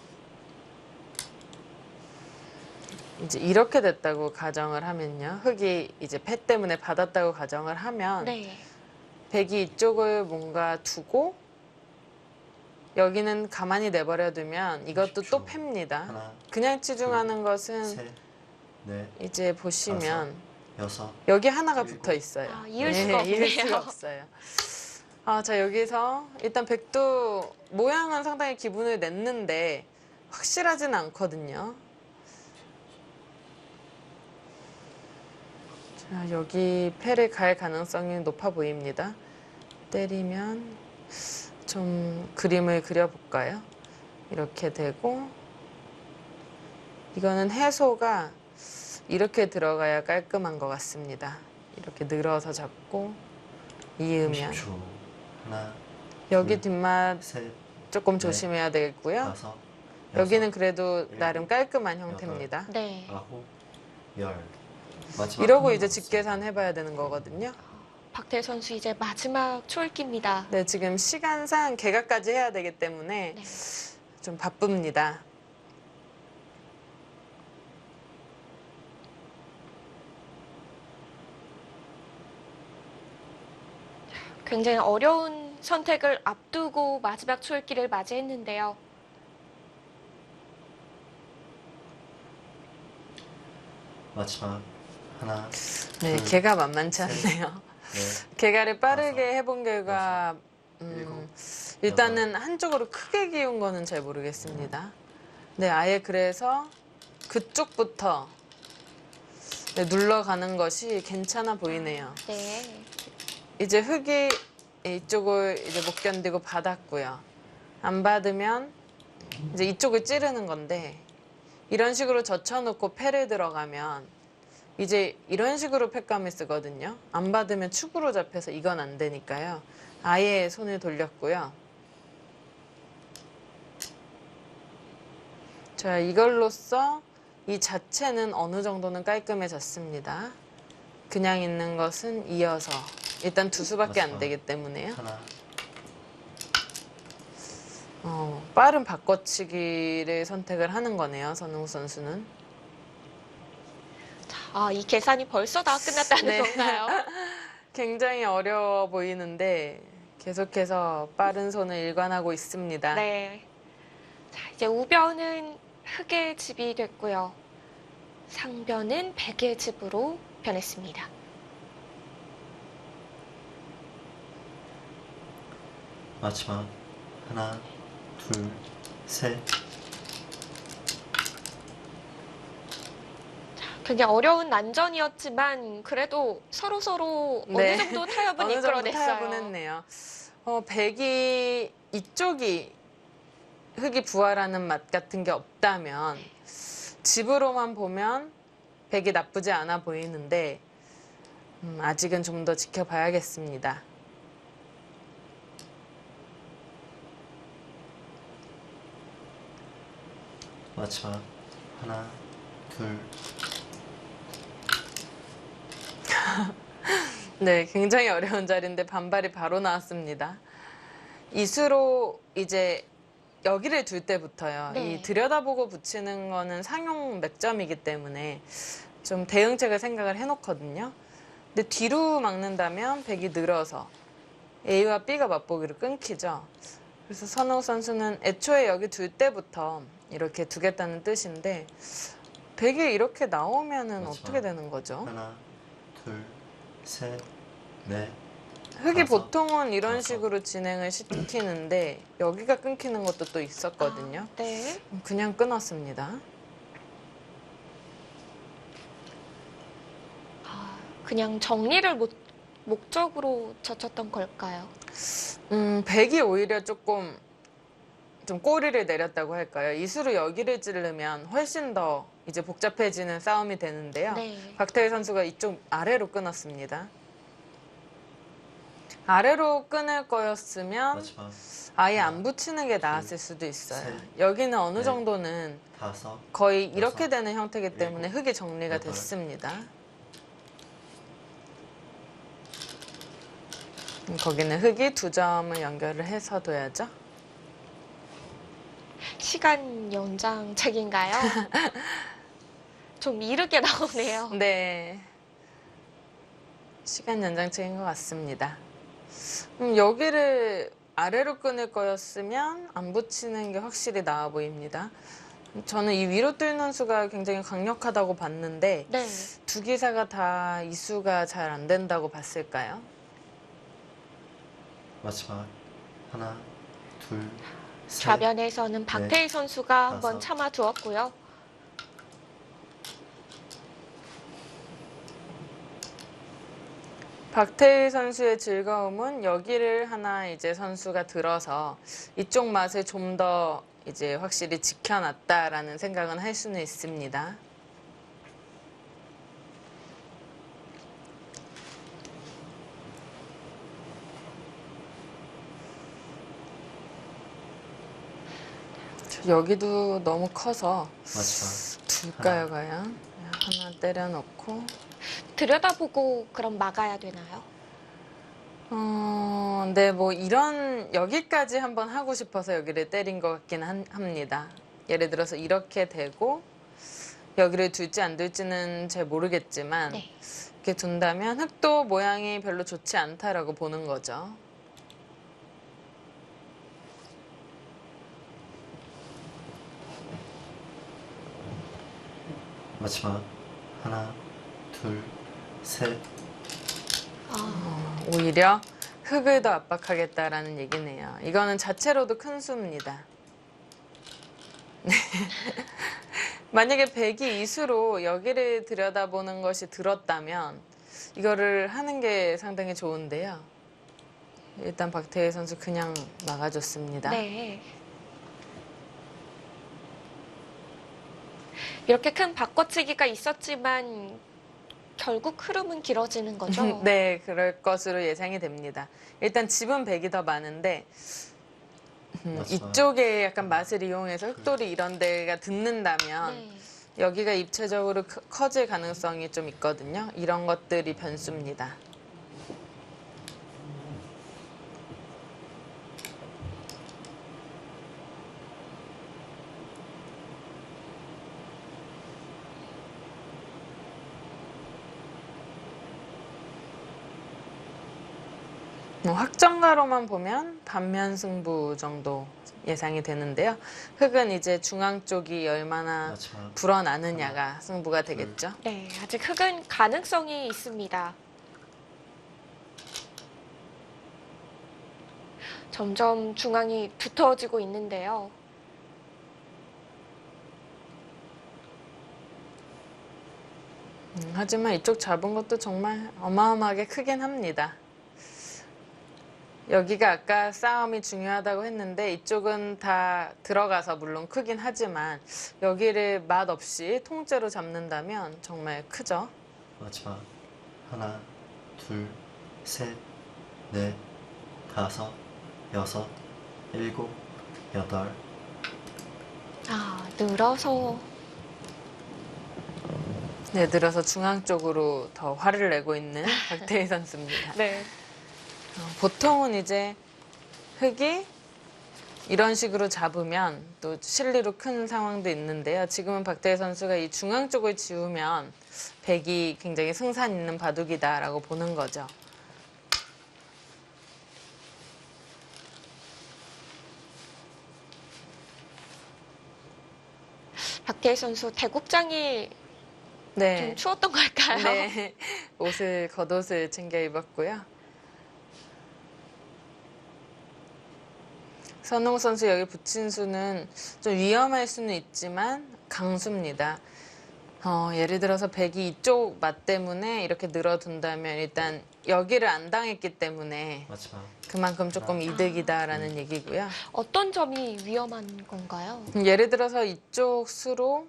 이제 이렇게 됐다고 가정을 하면요. 흙이 이제 패 때문에 받았다고 가정을 하면 네. 백이 이쪽을 뭔가 두고 여기는 가만히 내버려두면 이것도 또 30초. 팹니다. 하나, 그냥 치중하는 것은 셋, 넷, 이제 보시면 여섯, 여기 하나가 일곱. 붙어 있어요. 아, 이을 수가 없네요. 이을 수가 없어요. 자, 여기서 일단 백도 모양은 상당히 기분을 냈는데 확실하진 않거든요. 자, 여기 패를 갈 가능성이 높아 보입니다. 때리면 좀 그림을 그려볼까요? 이렇게 되고 이거는 해소가 이렇게 들어가야 깔끔한 것 같습니다. 이렇게 늘어서 잡고 이으면 30초. 하나, 여기 둘, 뒷맛 셋, 조금 넷, 조심해야 되겠고요. 다섯, 여기는 여섯, 그래도 일곱, 나름 깔끔한 형태입니다. 네. 아홉, 열. 마지막 이러고 한 이제 번 직계산 해봐야 되는 거거든요. 박태 선수 이제 마지막 초읽기입니다. 네, 지금 시간상 개각까지 해야 되기 때문에 네. 좀 바쁩니다. 굉장히 어려운 선택을 앞두고 마지막 초읽기를 맞이했는데요. 마지막 하나, 네, 둘, 개가 만만치 셋, 않네요. 넷, 개가를 빠르게 다섯, 해본 결과 일곱, 일단은 한쪽으로 크게 기운 거는 잘 모르겠습니다. 네, 아예 그래서 그쪽부터 네, 눌러가는 것이 괜찮아 보이네요. 네. 이제 흙이 이쪽을 이제 못 견디고 받았고요. 안 받으면 이제 이쪽을 찌르는 건데 이런 식으로 젖혀놓고 패를 들어가면 이제 이런 식으로 팩감을 쓰거든요. 안 받으면 축으로 잡혀서 이건 안 되니까요. 아예 손을 돌렸고요. 자, 이걸로써 이 자체는 어느 정도는 깔끔해졌습니다. 그냥 있는 것은 이어서 일단 두 수밖에 안 되기 때문에요. 하나, 빠른 바꿔치기를 선택을 하는 거네요. 선웅 선수는. 아, 이 계산이 벌써 다 끝났다는 네. 건가요? 굉장히 어려워 보이는데 계속해서 빠른 손을 일관하고 있습니다. 네. 자, 이제 우변은 흑의 집이 됐고요. 상변은 백의 집으로 변했습니다. 마지막 하나, 둘, 셋, 굉장히 어려운 난전이었지만 그래도 서로 네. 어느 정도 타협은 어느 정도 이끌어냈어요. 타협은 했네요. 백이 이쪽이 흙이 부활하는 맛 같은 게 없다면 집으로만 보면 백이 나쁘지 않아 보이는데 아직은 좀 더 지켜봐야겠습니다. 마지막 하나, 둘, 네, 굉장히 어려운 자리인데 반발이 바로 나왔습니다. 이수로 이제 여기를 둘 때부터요. 네. 이 들여다보고 붙이는 거는 상용 맥점이기 때문에 좀 대응책을 생각을 해놓거든요. 근데 뒤로 막는다면 백이 늘어서 A와 B가 맛보기로 끊기죠. 그래서 선우 선수는 애초에 여기 둘 때부터 이렇게 두겠다는 뜻인데 백이 이렇게 나오면은 그렇죠. 어떻게 되는 거죠? 하나, 둘, 셋, 넷, 흙이 다섯, 보통은 이런 다섯. 식으로 진행을 시키는데 여기가 끊기는 것도 또 있었거든요. 아, 네. 그냥 끊었습니다. 아, 그냥 정리를 목적으로 젖혔던 걸까요? 백이 오히려 조금 좀 꼬리를 내렸다고 할까요? 이수로 여기를 찌르면 훨씬 더 이제 복잡해지는 싸움이 되는데요. 네. 박태일 선수가 이쪽 아래로 끊었습니다. 아래로 끊을 거였으면 마지막 아예 하나, 안 붙이는 게 나았을 수도 있어요. 셋, 여기는 어느 넷, 정도는 다섯, 거의 여섯, 이렇게 되는 형태이기 때문에 일곱, 흙이 정리가 여덟. 됐습니다. 거기는 흙이 두 점을 연결을 해서 둬야죠. 시간 연장책인가요? 좀 이르게 나오네요. 네. 시간 연장책인 것 같습니다. 여기를 아래로 끊을 거였으면 안 붙이는 게 확실히 나아 보입니다. 저는 이 위로 뚫는 수가 굉장히 강력하다고 봤는데 네. 두 기사가 다 이수가 잘 안 된다고 봤을까요? 마지막 하나, 둘, 셋, 좌변에서는 박태희 선수가 한번 다섯. 참아 두었고요. 박태일 선수의 즐거움은 여기를 하나 이제 선수가 들어서 이쪽 맛을 좀 더 이제 확실히 지켜놨다라는 생각은 할 수는 있습니다. 여기도 너무 커서 마지막 둘까요, 과연? 하나 때려놓고 들여다보고 그럼 막아야 되나요? 네, 뭐 이런 여기까지 한번 하고 싶어서 여기를 때린 것 같긴 합니다. 예를 들어서 이렇게 되고 여기를 둘지 안 둘지는 잘 모르겠지만 네. 이렇게 둔다면 흙도 모양이 별로 좋지 않다라고 보는 거죠. 마지막 하나, 둘, 셋, 오히려 흙을 더 압박하겠다라는 얘기네요. 이거는 자체로도 큰 수입니다. 네. 만약에 백이 이수로 여기를 들여다보는 것이 들었다면 이거를 하는 게 상당히 좋은데요. 일단 박태희 선수 그냥 막아줬습니다. 네. 이렇게 큰 바꿔치기가 있었지만 결국 흐름은 길어지는 거죠. 네, 그럴 것으로 예상이 됩니다. 일단 집은 백이 더 많은데 맞죠. 이쪽에 약간 맛을 이용해서 흑돌이 이런 데가 듣는다면 네. 여기가 입체적으로 커질 가능성이 좀 있거든요. 이런 것들이 변수입니다. 확정가로만 보면 반면 승부 정도 예상이 되는데요. 흑은 이제 중앙 쪽이 얼마나 마지막 불어나느냐가 승부가 되겠죠. 네, 아직 흑은 가능성이 있습니다. 점점 중앙이 두터워지고 있는데요. 하지만 이쪽 잡은 것도 정말 어마어마하게 크긴 합니다. 여기가 아까 싸움이 중요하다고 했는데 이쪽은 다 들어가서 물론 크긴 하지만 여기를 맛없이 통째로 잡는다면 정말 크죠. 마지막 하나, 둘, 셋, 넷, 다섯, 여섯, 일곱, 여덟, 아, 늘어서 네, 들어서 중앙 쪽으로 더 화를 내고 있는 박태희 선수입니다. 네. 보통은 이제 흑이 이런 식으로 잡으면 또 실리로 큰 상황도 있는데요. 지금은 박태희 선수가 이 중앙 쪽을 지우면 백이 굉장히 승산 있는 바둑이다라고 보는 거죠. 박태희 선수 대국장이 네. 좀 추웠던 걸까요? 네. 겉옷을 챙겨 입었고요. 선홍 선수 여기 붙인 수는 좀 위험할 수는 있지만 강수입니다. 예를 들어서 백이 이쪽 맛 때문에 이렇게 늘어둔다면 일단 여기를 안 당했기 때문에 마지막 그만큼 조금 이득이다라는 얘기고요. 어떤 점이 위험한 건가요? 예를 들어서 이쪽 수로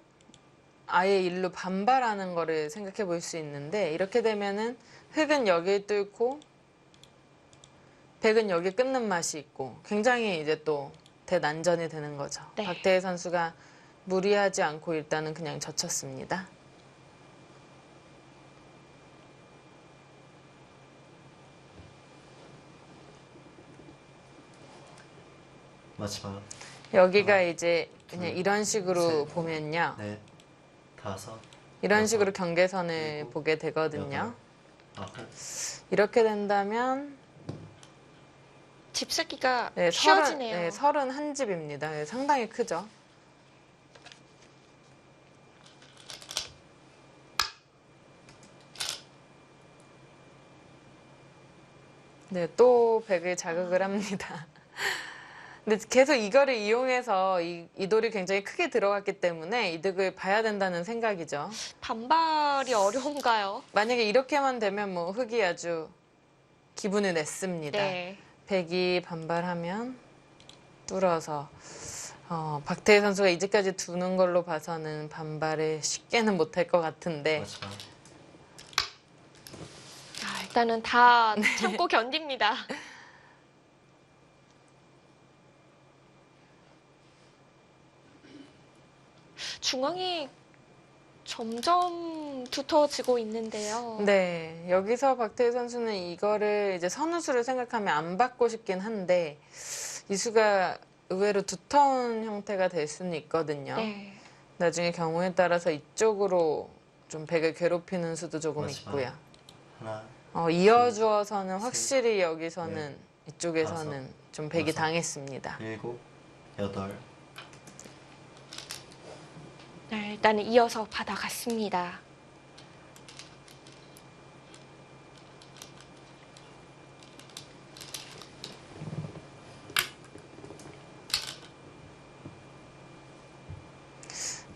아예 일로 반발하는 거를 생각해 볼 수 있는데 이렇게 되면은 흑은 여기를 뚫고 백은 여기 끊는 맛이 있고 굉장히 이제 또 대난전이 되는 거죠. 네. 박태희 선수가 무리하지 않고 일단은 그냥 젖혔습니다. 마지막 여기가 이제 그냥 둘, 이런 식으로 셋, 보면요. 넷, 다섯, 이런 여섯, 식으로 경계선을 일곱, 보게 되거든요. 여덟, 아홉, 이렇게 된다면 집쓰기가 네, 쉬워지네요. 31집입니다. 네, 상당히 크죠. 네, 또 백을 자극을 합니다. 근데 계속 이거를 이용해서 이 돌이 굉장히 크게 들어갔기 때문에 이득을 봐야 된다는 생각이죠. 반발이 어려운가요? 만약에 이렇게만 되면 뭐 흑이 아주 기분을 냈습니다. 네. 백이 반발하면 뚫어서 박태희 선수가 이제까지 두는 걸로 봐서는 반발을 쉽게는 못할 것 같은데 마지막 일단은 다 참고 견딥니다. 중앙이 점점 두터워지고 있는데요. 네, 여기서 박태희 선수는 이거를 이제 선우수를 생각하면 안 받고 싶긴 한데 이 수가 의외로 두터운 형태가 될 수는 있거든요. 네. 나중에 경우에 따라서 이쪽으로 좀 백을 괴롭히는 수도 조금 마지막. 있고요. 하나, 이어주어서는 셋, 확실히 여기서는 넷, 이쪽에서는 다섯, 좀 백이 여섯. 당했습니다. 일곱, 여덟, 네, 일단은 이어서 받아갔습니다.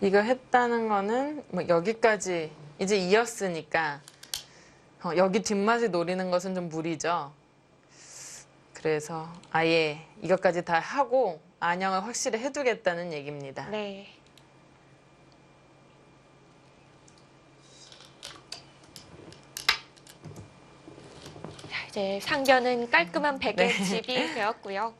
이거 했다는 거는 뭐 여기까지 이제 이었으니까 여기 뒷맛을 노리는 것은 좀 무리죠. 그래서 아예 이것까지 다 하고 안영을 확실히 해두겠다는 얘기입니다. 네. 자, 이제 상변은 깔끔한 베개 네. 집이 되었고요.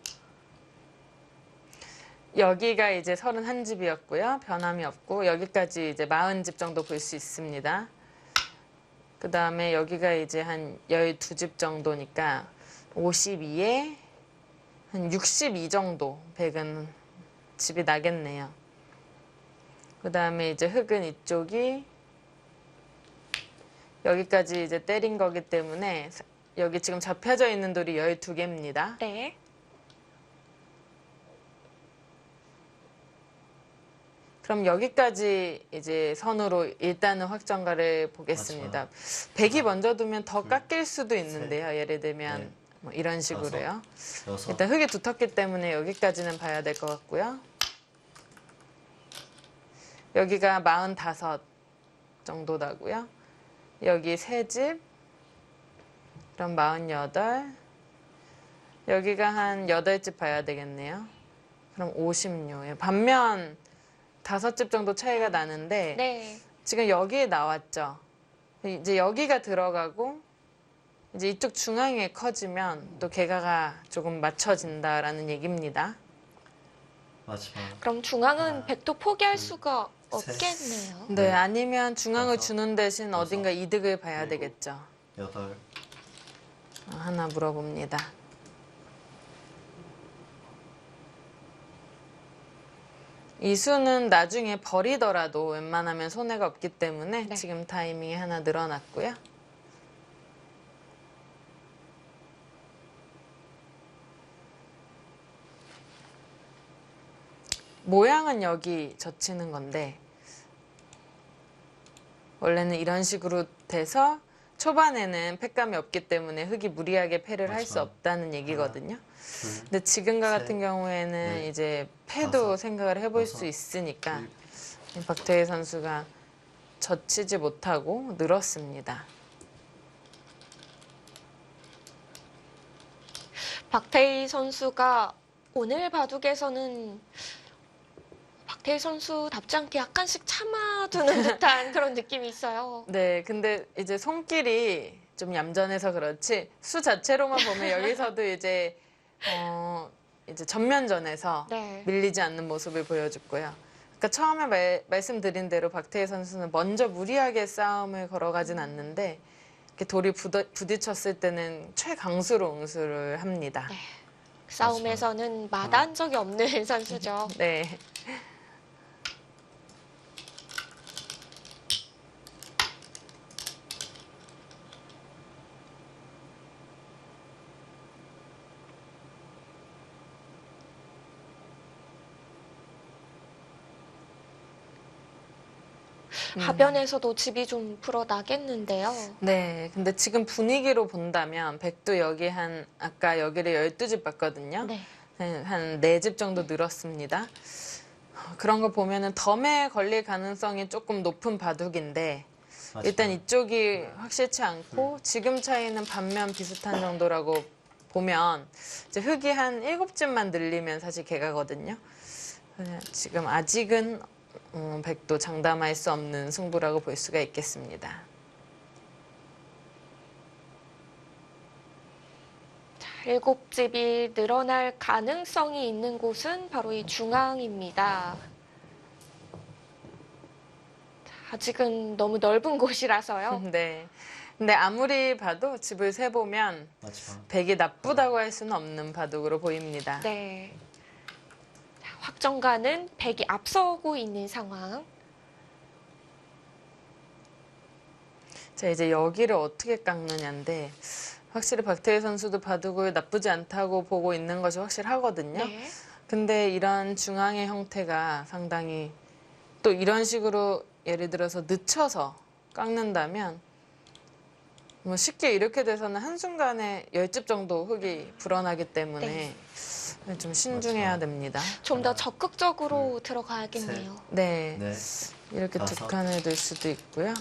여기가 이제 31집이었고요. 변함이 없고 여기까지 이제 40집 정도 볼 수 있습니다. 그 다음에 여기가 이제 한 12집 정도니까 52에 한 62 정도 백은 집이 나겠네요. 그 다음에 이제 흙은 이쪽이 여기까지 이제 때린 거기 때문에 여기 지금 접혀져 있는 돌이 12개입니다. 네. 그럼 여기까지 이제 선으로 일단은 확정가를 보겠습니다. 100이 먼저 두면 더 깎일 수도 있는데요. 예를 들면 넷, 뭐 이런 식으로요. 여섯, 일단 흙이 두텁기 때문에 여기까지는 봐야 될 것 같고요. 여기가 45 정도 나고요. 여기 3집, 그럼 48. 여기가 한 8집 봐야 되겠네요. 그럼 56. 반면 5집 정도 차이가 나는데 네. 지금 여기에 나왔죠. 이제 여기가 들어가고 이제 이쪽 중앙에 커지면 또 개가가 조금 맞춰진다라는 얘기입니다. 마지막. 그럼 중앙은 하나, 백도 포기할 둘, 수가 셋. 없겠네요. 네, 네. 아니면 중앙을 다섯, 주는 대신 여섯, 어딘가 이득을 봐야 일곱. 되겠죠. 여덟, 하나 물어봅니다. 이 수는 나중에 버리더라도 웬만하면 손해가 없기 때문에 네. 지금 타이밍이 하나 늘어났고요. 모양은 여기 젖히는 건데 원래는 이런 식으로 돼서 초반에는 팩감이 없기 때문에 흙이 무리하게 패를 할 수 마지막. 없다는 얘기거든요. 둘, 근데 지금과 셋, 같은 경우에는 넷, 이제 패도 다섯, 생각을 해볼 수 여섯, 있으니까 일곱. 박태희 선수가 젖히지 못하고 늘었습니다. 박태희 선수가 오늘 바둑에서는 박태희 선수답지 않게 약간씩 참아두는 듯한 그런 느낌이 있어요. 네, 근데 이제 손길이 좀 얌전해서 그렇지 수 자체로만 보면 여기서도 이제 이제 전면전에서 네. 밀리지 않는 모습을 보여줬고요. 그러니까 처음에 말씀드린 대로 박태희 선수는 먼저 무리하게 싸움을 걸어가진 않는데 이렇게 돌이 부딪혔을 때는 최강수로 응수를 합니다. 네. 싸움에서는 마다한 적이 없는 선수죠. 네. 하변에서도 집이 좀 불어나겠는데요. 네, 근데 지금 분위기로 본다면 백도 여기 아까 여기를 12집 봤거든요. 네. 한 4집 정도 늘었습니다. 그런 거 보면은 덤에 걸릴 가능성이 조금 높은 바둑인데 마지막. 일단 이쪽이 확실치 않고 지금 차이는 반면 비슷한 정도라고 보면 이제 흙이 한 7집만 늘리면 사실 개가거든요. 지금 아직은 백도 장담할 수 없는 승부라고 볼 수가 있겠습니다. 자, 7집이 늘어날 가능성이 있는 곳은 바로 이 중앙입니다. 자, 아직은 너무 넓은 곳이라서요. 네. 근데 아무리 봐도 집을 세보면 마지막. 백이 나쁘다고 할 수는 없는 바둑으로 보입니다. 네. 자, 확정가는 백이 앞서고 있는 상황. 자, 이제 여기를 어떻게 깎느냐인데 확실히 박태희 선수도 바둑을 나쁘지 않다고 보고 있는 것이 확실하거든요. 네. 근데 이런 중앙의 형태가 상당히 또 이런 식으로 예를 들어서 늦춰서 깎는다면 뭐 쉽게 이렇게 돼서는 한순간에 10집 정도 흙이 불어나기 때문에 네. 좀 신중해야 맞죠. 됩니다. 좀 더 하나, 적극적으로 들어가야겠네요. 네, 넷, 이렇게 두 다섯. 칸을 둘 수도 있고요.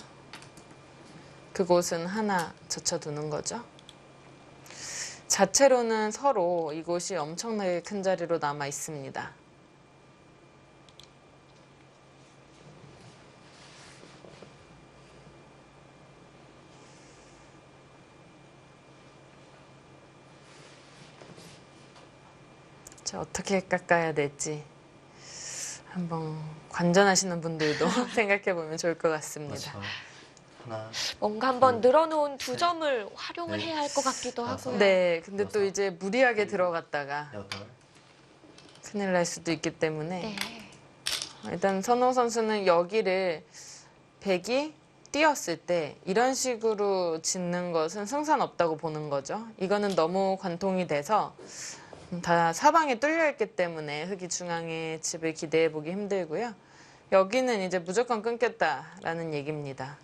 그곳은 하나 젖혀두는 거죠. 자체로는 서로 이곳이 엄청나게 큰 자리로 남아 있습니다. 자, 어떻게 깎아야 될지 한번 관전하시는 분들도 생각해 보면 좋을 것 같습니다. 마지막 하나, 뭔가 한번 둘, 늘어놓은 두 셋, 점을 활용을 넷, 해야 할 것 같기도 다섯. 하고요. 네, 근데 또 여섯, 이제 무리하게 일곱, 들어갔다가 여덟, 큰일 날 수도 있기 때문에 네. 일단 선호 선수는 여기를 백이 띄었을 때 이런 식으로 짓는 것은 승산 없다고 보는 거죠. 이거는 너무 관통이 돼서 다 사방에 뚫려 있기 때문에 흑이 중앙에 집을 기대해 보기 힘들고요. 여기는 이제 무조건 끊겠다라는 얘기입니다.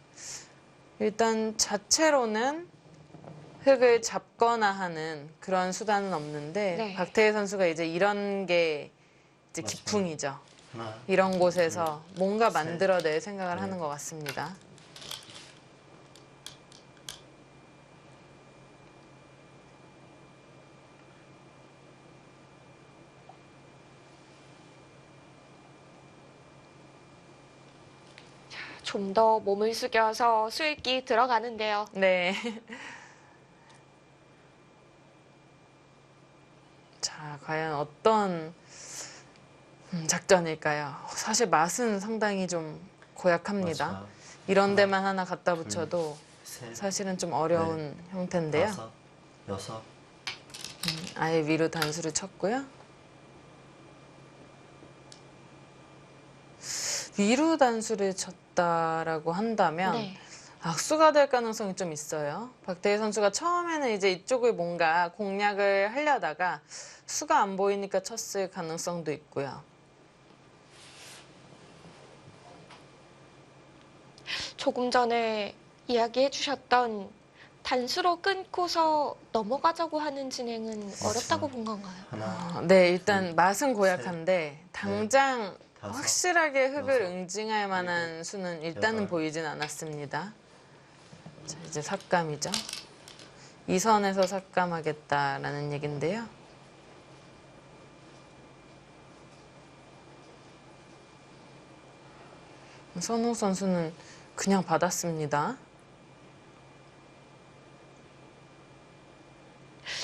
일단 자체로는 흑을 잡거나 하는 그런 수단은 없는데 네. 박태희 선수가 이제 이런 게 이제 맞습니다. 기풍이죠. 하나, 이런 곳에서 뭔가 셋, 만들어낼 생각을 넷. 하는 것 같습니다. 좀 더 몸을 숙여서 수익이 들어가는데요. 네. 자, 과연 어떤 작전일까요? 사실 맛은 상당히 좀 고약합니다. 마지막 이런 하나, 데만 하나 갖다 붙여도 셋, 사실은 좀 어려운 형태인데요. 다섯, 여섯, 아예 위로 단수를 쳤고요. 위로 단수를 쳤다라고 한다면 네. 악수가 될 가능성이 좀 있어요. 박태희 선수가 처음에는 이제 이쪽을 뭔가 공략을 하려다가 수가 안 보이니까 쳤을 가능성도 있고요. 조금 전에 이야기해 주셨던 단수로 끊고서 넘어가자고 하는 진행은 어렵다고 본 건가요? 하나, 네, 일단 맛은 고약한데 네. 당장 다섯, 확실하게 흑을 여섯, 응징할 만한 일곱, 수는 일단은 여덟. 보이진 않았습니다. 자, 이제 삭감이죠. 이 선에서 삭감하겠다라는 얘긴데요. 선호 선수는 그냥 받았습니다.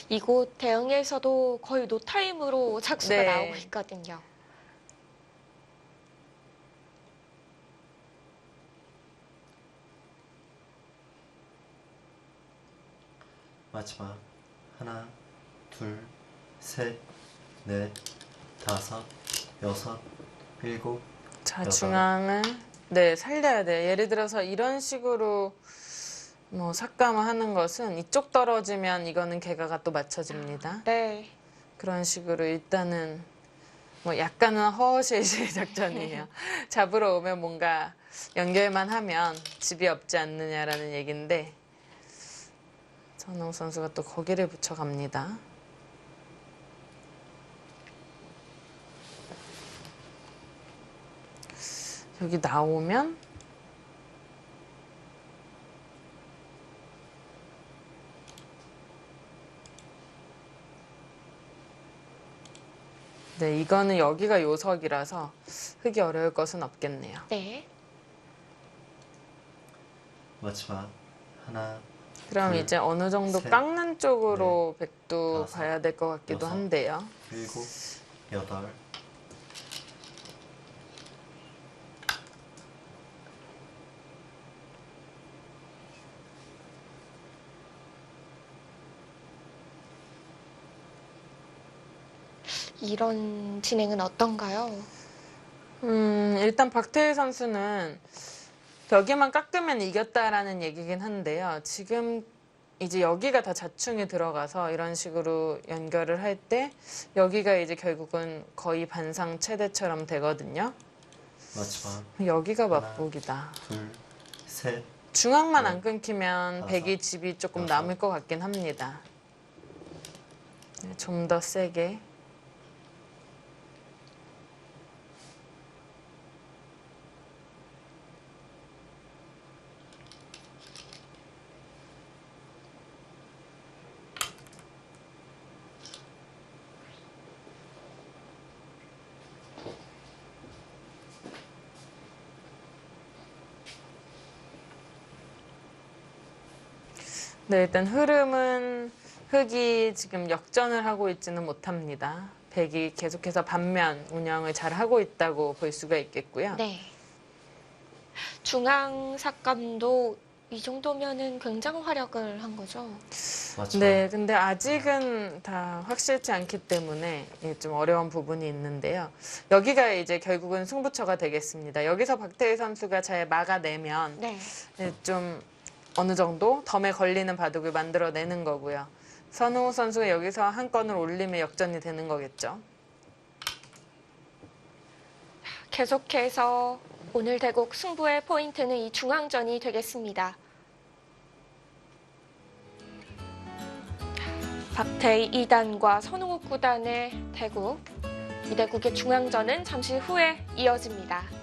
이곳 대응에서도 거의 노타임으로 착수가 네. 나오고 있거든요. 마지막 하나, 둘, 셋, 넷, 다섯, 여섯, 일곱, 자, 여덟. 중앙을 네, 살려야 돼요. 예를 들어서 이런 식으로 뭐 삭감을 하는 것은 이쪽 떨어지면 이거는 개가가 또 맞춰집니다. 네. 그런 식으로 일단은 뭐 약간은 허허실실 작전이에요. 잡으러 오면 뭔가 연결만 하면 집이 없지 않느냐라는 얘기인데 선홍 선수가 또 거기를 붙여갑니다. 여기 나오면 네, 이거는 여기가 요석이라서 흑이 어려울 것은 없겠네요. 네. 마지막 하나, 그럼 둘, 이제 어느 정도 셋, 깎는 쪽으로 백도 다섯, 봐야 될 것 같기도 여섯. 한데요. 일곱, 여덟, 이런 진행은 어떤가요? 일단 박태희 선수는 여기만 깎으면 이겼다라는 얘기긴 한데요. 지금 이제 여기가 다 자충이 들어가서 이런 식으로 연결을 할 때 여기가 이제 결국은 거의 반상 최대처럼 되거든요. 마지막 여기가 하나. 맛보기다. 둘, 셋, 중앙만 넷, 안 끊기면 다섯, 백이 집이 조금 여섯. 남을 것 같긴 합니다. 좀 더 세게. 네, 일단 흐름은 흑이 지금 역전을 하고 있지는 못합니다. 백이 계속해서 반면 운영을 잘 하고 있다고 볼 수가 있겠고요. 네. 중앙 삭감도 이 정도면은 굉장히 활약을 한 거죠. 마치반. 네, 근데 아직은 다 확실치 않기 때문에 좀 어려운 부분이 있는데요. 여기가 이제 결국은 승부처가 되겠습니다. 여기서 박태희 선수가 잘 막아내면 네. 좀 어느 정도 덤에 걸리는 바둑을 만들어내는 거고요. 선우 선수가 여기서 한 건을 올리면 역전이 되는 거겠죠. 계속해서 오늘 대국 승부의 포인트는 이 중앙전이 되겠습니다. 박태희 2단과 선홍욱 9단의 대국. 이 대국의 중앙전은 잠시 후에 이어집니다.